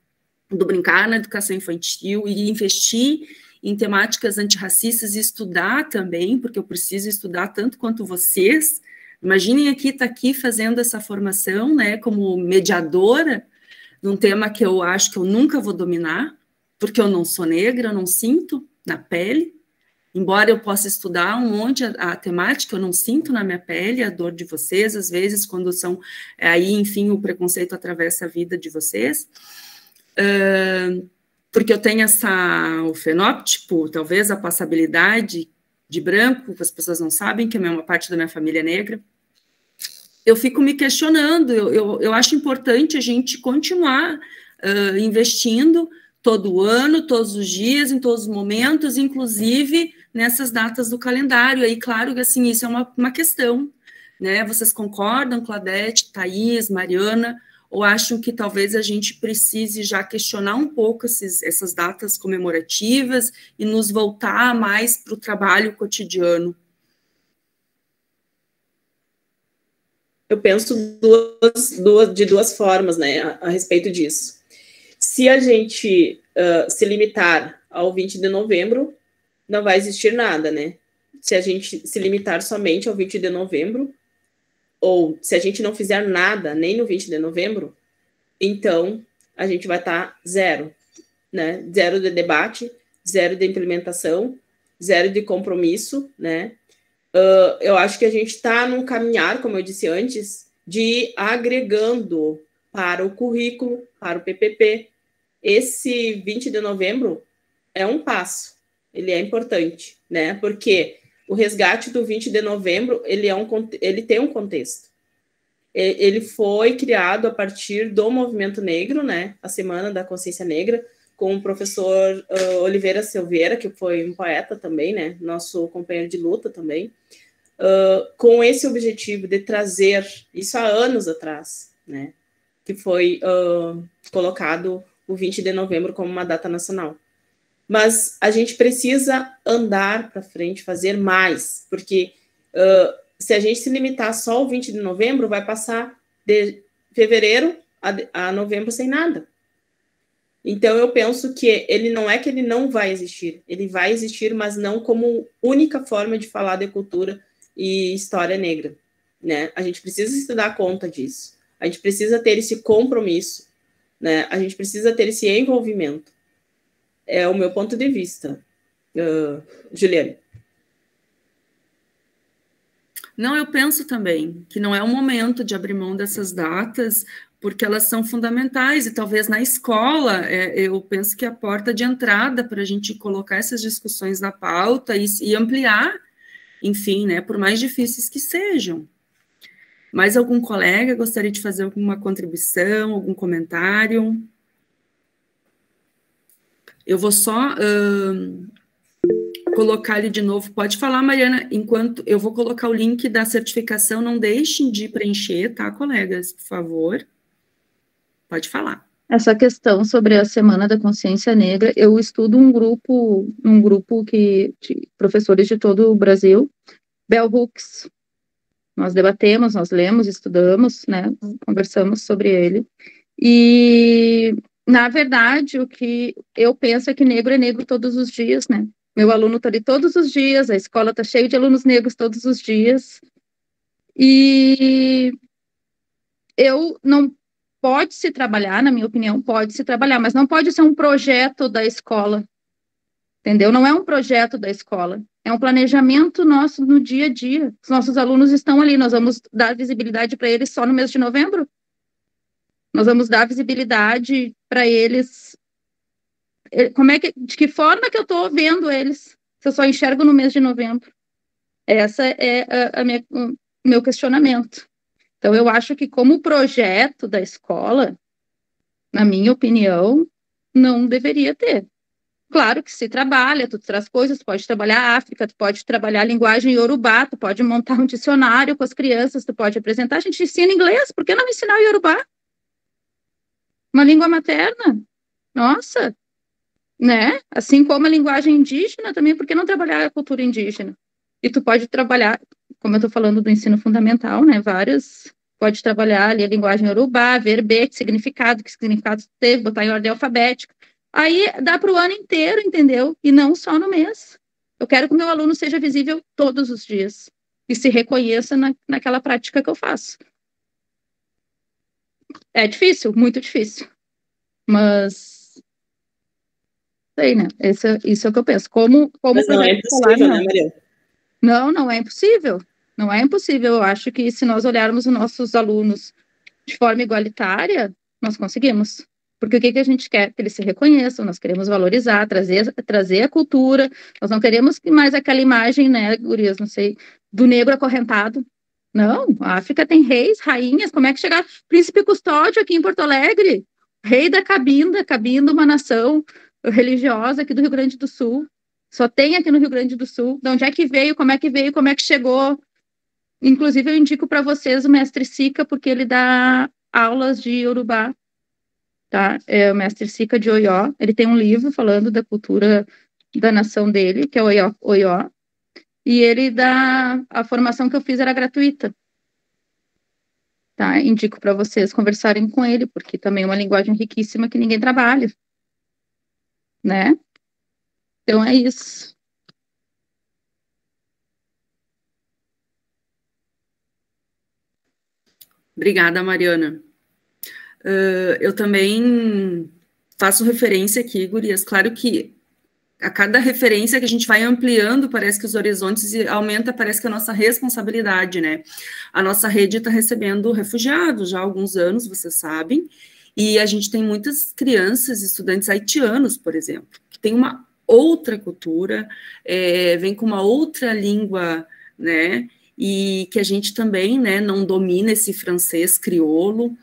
do brincar na educação infantil e investir em temáticas antirracistas e estudar também, porque eu preciso estudar tanto quanto vocês. Imaginem estar aqui fazendo essa formação, né, como mediadora, num tema que eu acho que eu nunca vou dominar, porque eu não sou negra, eu não sinto na pele, embora eu possa estudar um monte a temática, eu não sinto na minha pele a dor de vocês, às vezes, quando são, aí, enfim, o preconceito atravessa a vida de vocês, porque eu tenho o fenótipo, talvez a passabilidade de branco, que as pessoas não sabem, que é uma parte da minha família negra. Eu fico me questionando, eu acho importante a gente continuar investindo todo ano, todos os dias, em todos os momentos, inclusive nessas datas do calendário. Aí, claro que assim, isso é uma questão, né? Vocês concordam, Claudete, Thaís, Mariana, ou acham que talvez a gente precise já questionar um pouco essas datas comemorativas e nos voltar mais para o trabalho cotidiano? Eu penso de duas formas, né, a respeito disso. Se a gente se limitar ao 20 de novembro, não vai existir nada, né? Se a gente se limitar somente ao 20 de novembro, ou se a gente não fizer nada nem no 20 de novembro, então a gente vai estar zero, né? Zero de debate, zero de implementação, zero de compromisso, né? Eu acho que a gente está num caminhar, como eu disse antes, de ir agregando para o currículo, para o PPP. Esse 20 de novembro é um passo, ele é importante, né? Porque o resgate do 20 de novembro, ele tem um contexto. Ele foi criado a partir do movimento negro, né? A Semana da Consciência Negra, com o professor Oliveira Silveira, que foi um poeta também, né? Nosso companheiro de luta também, com esse objetivo de trazer isso há anos atrás, né? Que foi colocado o 20 de novembro como uma data nacional. Mas a gente precisa andar para frente, fazer mais, porque se a gente se limitar só ao 20 de novembro, vai passar de fevereiro a novembro sem nada. Então, eu penso que ele não vai existir, ele vai existir, mas não como única forma de falar de cultura e história negra, né? A gente precisa se dar conta disso, a gente precisa ter esse compromisso, né? A gente precisa ter esse envolvimento. É o meu ponto de vista, Juliane. Não, eu penso também que não é o momento de abrir mão dessas datas, porque elas são fundamentais, e talvez na escola, eu penso que é a porta de entrada para a gente colocar essas discussões na pauta e ampliar, enfim, né, por mais difíceis que sejam. Mais algum colega gostaria de fazer alguma contribuição, algum comentário? Eu vou só colocar ele de novo. Pode falar, Mariana, enquanto eu vou colocar o link da certificação, não deixem de preencher, tá, colegas, por favor. Pode falar. Essa questão sobre a Semana da Consciência Negra, eu estudo um grupo de professores de todo o Brasil, Bell Hooks. Nós debatemos, nós lemos, estudamos, né, conversamos sobre ele. E, na verdade, o que eu penso é que negro é negro todos os dias, né? Meu aluno está ali todos os dias, a escola está cheia de alunos negros todos os dias. E eu não pode se trabalhar, na minha opinião, pode se trabalhar, mas não pode ser um projeto da escola, entendeu? Não é um projeto da escola, é um planejamento nosso no dia a dia. Os nossos alunos estão ali, nós vamos dar visibilidade para eles só no mês de novembro? Nós vamos dar visibilidade para eles. De que forma que eu estou vendo eles, se eu só enxergo no mês de novembro? Essa é o meu questionamento. Então, eu acho que como projeto da escola, na minha opinião, não deveria ter. Claro que se trabalha, tu traz coisas, tu pode trabalhar a África, tu pode trabalhar a linguagem Yorubá, tu pode montar um dicionário com as crianças, tu pode apresentar, a gente ensina inglês, por que não ensinar o Yorubá? Uma língua materna? Nossa! Né? Assim como a linguagem indígena também, por que não trabalhar a cultura indígena? E tu pode trabalhar, como eu estou falando do ensino fundamental, né? Pode trabalhar ali a linguagem Yorubá, verbete, que significado teve, botar em ordem alfabética. Aí dá para o ano inteiro, entendeu? E não só no mês. Eu quero que o meu aluno seja visível todos os dias e se reconheça naquela prática que eu faço. É difícil, muito difícil. Mas sei, né? Isso é o que eu penso. Mas não é impossível, né, Maria? Não é impossível. Não é impossível. Eu acho que se nós olharmos os nossos alunos de forma igualitária, nós conseguimos. Porque o que a gente quer? Que eles se reconheçam, nós queremos valorizar, trazer a cultura, nós não queremos mais aquela imagem, né, gurias, não sei, do negro acorrentado. Não, a África tem reis, rainhas, como é que chegar? Príncipe Custódio aqui em Porto Alegre, Rei da Cabinda, Cabinda, uma nação religiosa aqui do Rio Grande do Sul. Só tem aqui no Rio Grande do Sul. De onde é que veio, como é que chegou. Inclusive, eu indico para vocês o mestre Sica, porque ele dá aulas de Yorubá, tá? É o mestre Sica de Oió. Ele tem um livro falando da cultura da nação dele, que é Oió. E ele dá... A formação que eu fiz era gratuita. Tá? Indico para vocês conversarem com ele, porque também é uma linguagem riquíssima que ninguém trabalha. Né? Então, é isso. Obrigada, Mariana. Eu também faço referência aqui, gurias. Claro que a cada referência que a gente vai ampliando, parece que os horizontes e aumenta, parece que a nossa responsabilidade, né? A nossa rede está recebendo refugiados já há alguns anos, vocês sabem, e a gente tem muitas crianças, estudantes haitianos, por exemplo, que tem uma outra cultura, vem com uma outra língua, né? E que a gente também, né, não domina esse francês crioulo.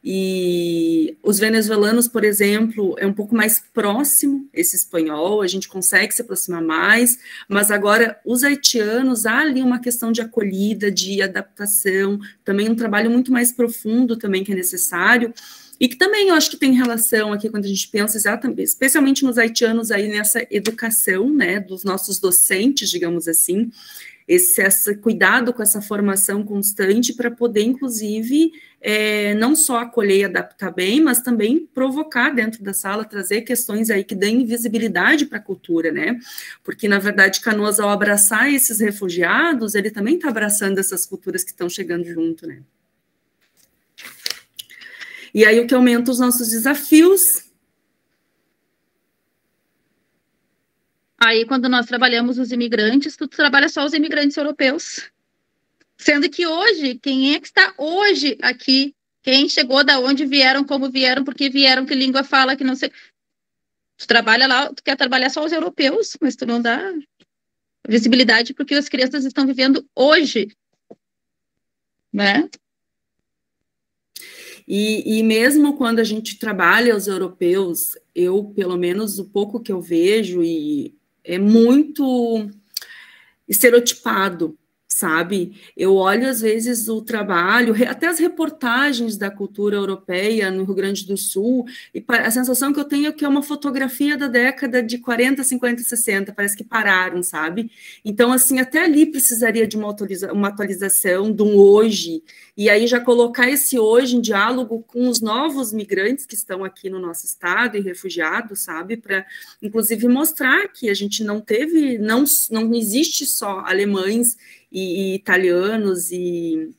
E os venezuelanos, por exemplo, é um pouco mais próximo esse espanhol, a gente consegue se aproximar mais, mas agora os haitianos, há ali uma questão de acolhida, de adaptação, também um trabalho muito mais profundo também que é necessário, e que também eu acho que tem relação aqui quando a gente pensa exatamente, especialmente nos haitianos aí nessa educação, né, dos nossos docentes, digamos assim, esse cuidado com essa formação constante para poder, inclusive, não só acolher e adaptar bem, mas também provocar dentro da sala, trazer questões aí que deem visibilidade para a cultura, né? Porque, na verdade, Canoas, ao abraçar esses refugiados, ele também está abraçando essas culturas que estão chegando junto, né? E aí o que aumenta os nossos desafios. Aí, quando nós trabalhamos os imigrantes, tu trabalha só os imigrantes europeus. Sendo que hoje, quem é que está hoje aqui? Quem chegou, da onde vieram, como vieram, por que vieram, que língua fala, que não sei... Tu trabalha lá, tu quer trabalhar só os europeus, mas tu não dá visibilidade porque as crianças estão vivendo hoje, né? E mesmo quando a gente trabalha os europeus, eu, pelo menos, o pouco que eu vejo, e é muito estereotipado, sabe? Eu olho, às vezes, o trabalho, até as reportagens da cultura europeia no Rio Grande do Sul, e a sensação que eu tenho é que é uma fotografia da década de 40, 50, 60, parece que pararam, sabe? Então, assim, até ali precisaria de uma atualização, de um hoje, e aí já colocar esse hoje em diálogo com os novos migrantes que estão aqui no nosso estado e refugiados, sabe? Para, inclusive, mostrar que a gente não teve, não existe só alemães e italianos, e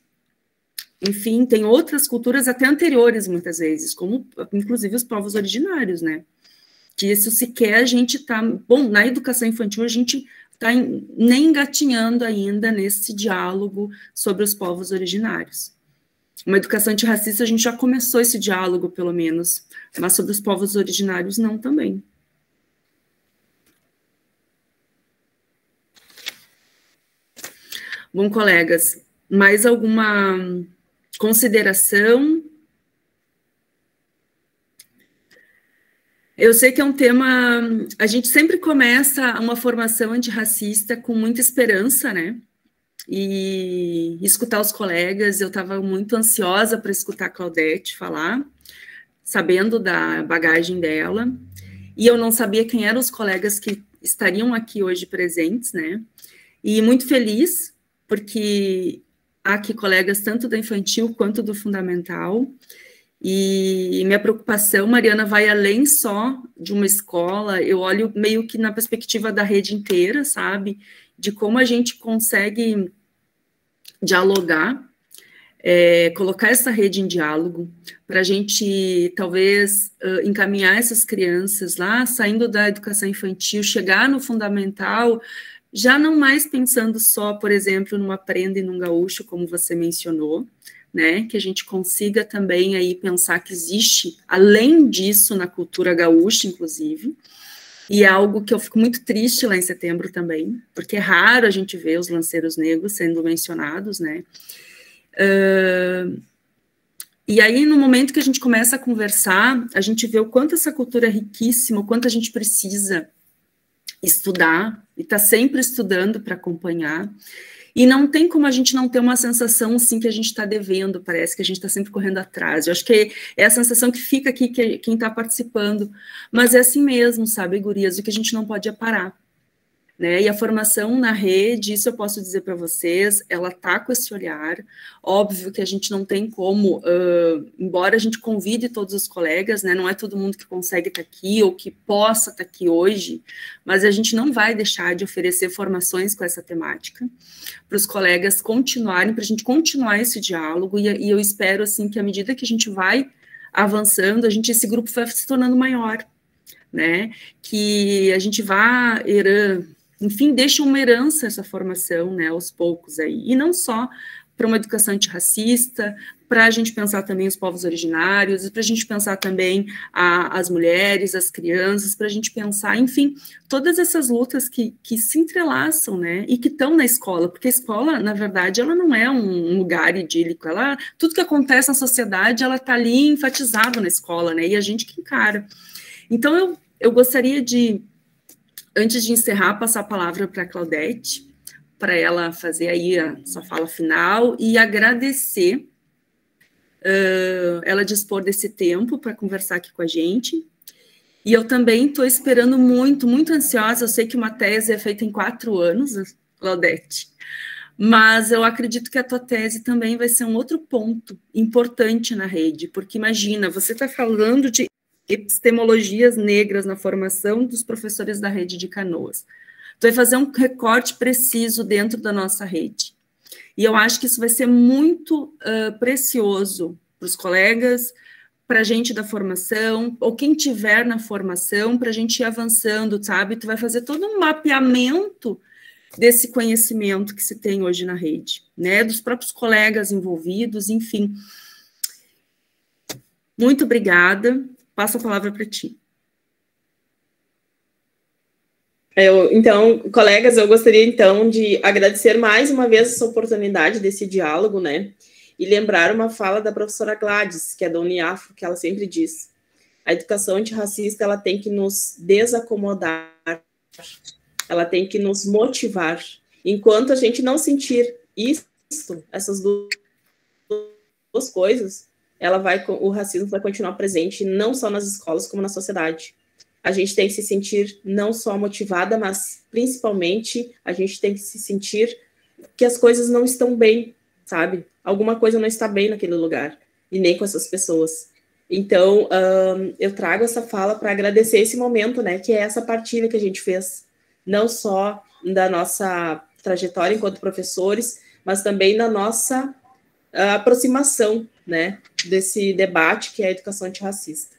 enfim, tem outras culturas até anteriores, muitas vezes, como, inclusive, os povos originários, né? Que isso sequer a gente está... Bom, na educação infantil a gente está nem engatinhando ainda nesse diálogo sobre os povos originários. Uma educação antirracista a gente já começou esse diálogo, pelo menos, mas sobre os povos originários não também. Bom, colegas, mais alguma consideração? Eu sei que é um tema... A gente sempre começa uma formação antirracista com muita esperança, né? E escutar os colegas, eu estava muito ansiosa para escutar a Claudete falar, sabendo da bagagem dela, e eu não sabia quem eram os colegas que estariam aqui hoje presentes, né? E muito feliz, porque há aqui colegas tanto da infantil quanto do fundamental, e minha preocupação, Mariana, vai além só de uma escola, eu olho meio que na perspectiva da rede inteira, sabe? De como a gente consegue dialogar, colocar essa rede em diálogo, para a gente, talvez, encaminhar essas crianças lá, saindo da educação infantil, chegar no fundamental, já não mais pensando só, por exemplo, numa prenda e num gaúcho, como você mencionou, né, que a gente consiga também aí pensar que existe, além disso, na cultura gaúcha, inclusive, e é algo que eu fico muito triste lá em setembro também, porque é raro a gente ver os lanceiros negros sendo mencionados, né, E aí, no momento que a gente começa a conversar, a gente vê o quanto essa cultura é riquíssima, o quanto a gente precisa estudar, e está sempre estudando para acompanhar. E não tem como a gente não ter uma sensação, assim, que a gente está devendo, parece que a gente está sempre correndo atrás. Eu acho que é a sensação que fica aqui, quem está participando. Mas é assim mesmo, sabe, gurias? O que a gente não pode é parar. Né? E a formação na rede, isso eu posso dizer para vocês, ela está com esse olhar. Óbvio que a gente não tem como, embora a gente convide todos os colegas, né? Não é todo mundo que consegue estar aqui ou que possa estar aqui hoje, mas a gente não vai deixar de oferecer formações com essa temática para os colegas continuarem, para a gente continuar esse diálogo, e eu espero, assim, que à medida que a gente vai avançando, esse grupo vai se tornando maior, né? Que a gente vá enfim, deixa uma herança essa formação, né, aos poucos aí, e não só para uma educação antirracista, para a gente pensar também os povos originários, para a gente pensar também as mulheres, as crianças, para a gente pensar, enfim, todas essas lutas que se entrelaçam, né, e que estão na escola, porque a escola, na verdade, ela não é um lugar idílico, tudo que acontece na sociedade, ela está ali enfatizado na escola, né, e a gente que encara. Então, eu gostaria de, antes de encerrar, passar a palavra para a Claudete, para ela fazer aí a sua fala final e agradecer ela dispor desse tempo para conversar aqui com a gente. E eu também estou esperando muito, muito ansiosa. Eu sei que uma tese é feita em 4 anos, Claudete, mas eu acredito que a tua tese também vai ser um outro ponto importante na rede, porque imagina, você está falando de epistemologias negras na formação dos professores da rede de Canoas. Tu vai fazer um recorte preciso dentro da nossa rede. E eu acho que isso vai ser muito precioso para os colegas, para a gente da formação, ou quem tiver na formação, para a gente ir avançando, sabe? Tu vai fazer todo um mapeamento desse conhecimento que se tem hoje na rede, né? Dos próprios colegas envolvidos, enfim. Muito obrigada. Passo a palavra para ti. Então, colegas, eu gostaria, então, de agradecer mais uma vez essa oportunidade desse diálogo, né? E lembrar uma fala da professora Gladys, que é da Uniafro, que ela sempre diz: a educação antirracista, ela tem que nos desacomodar, ela tem que nos motivar. Enquanto a gente não sentir essas duas coisas, o racismo vai continuar presente não só nas escolas, como na sociedade. A gente tem que se sentir não só motivada, mas principalmente a gente tem que se sentir que as coisas não estão bem, sabe? Alguma coisa não está bem naquele lugar, e nem com essas pessoas. Então, eu trago essa fala para agradecer esse momento, né, que é essa partilha que a gente fez, não só da nossa trajetória enquanto professores, mas também da nossa aproximação, né, desse debate que é a educação antirracista.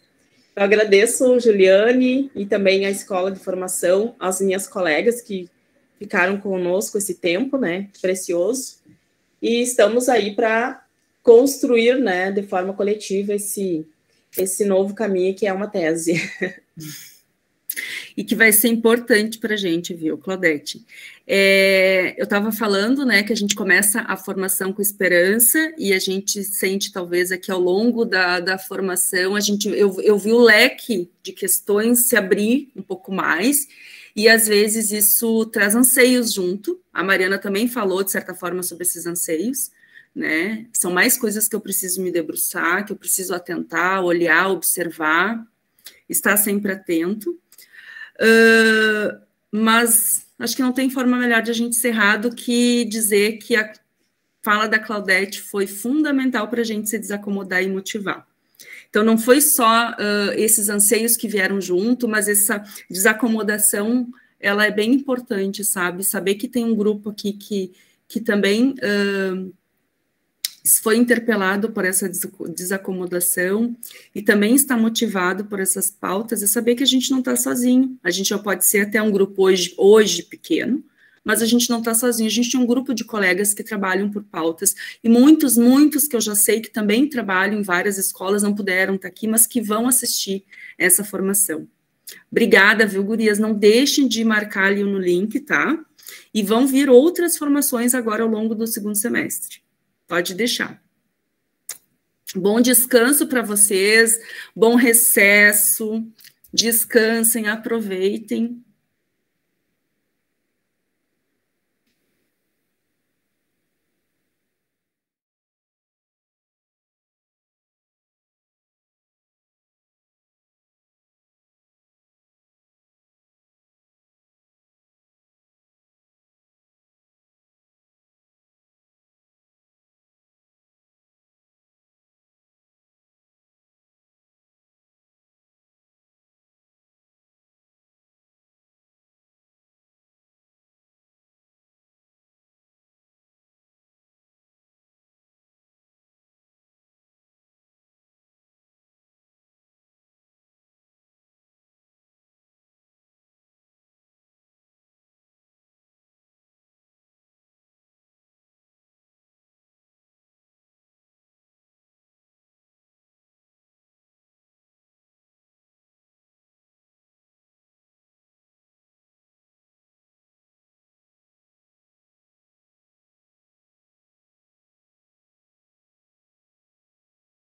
Eu agradeço, Juliane, e também a Escola de Formação, as minhas colegas que ficaram conosco esse tempo, né, precioso, e estamos aí para construir, né, de forma coletiva esse novo caminho que é uma tese. E que vai ser importante para a gente, viu, Claudete? Eu estava falando, né, que a gente começa a formação com esperança e a gente sente, talvez, aqui ao longo da formação, eu vi o leque de questões se abrir um pouco mais e, às vezes, isso traz anseios junto. A Mariana também falou, de certa forma, sobre esses anseios, né? São mais coisas que eu preciso me debruçar, que eu preciso atentar, olhar, observar, estar sempre atento. Mas acho que não tem forma melhor de a gente encerrar do que dizer que a fala da Claudete foi fundamental para a gente se desacomodar e motivar. Então, não foi só esses anseios que vieram junto, mas essa desacomodação, ela é bem importante, sabe? Saber que tem um grupo aqui que também foi interpelado por essa desacomodação e também está motivado por essas pautas, é saber que a gente não está sozinho. A gente já pode ser até um grupo hoje pequeno, mas a gente não está sozinho. A gente tem um grupo de colegas que trabalham por pautas, e muitos que eu já sei que também trabalham em várias escolas, não puderam estar aqui, mas que vão assistir essa formação. Obrigada, viu, gurias? Não deixem de marcar ali no link, tá? E vão vir outras formações agora ao longo do segundo semestre. Pode deixar. Bom descanso para vocês, bom recesso, descansem, aproveitem.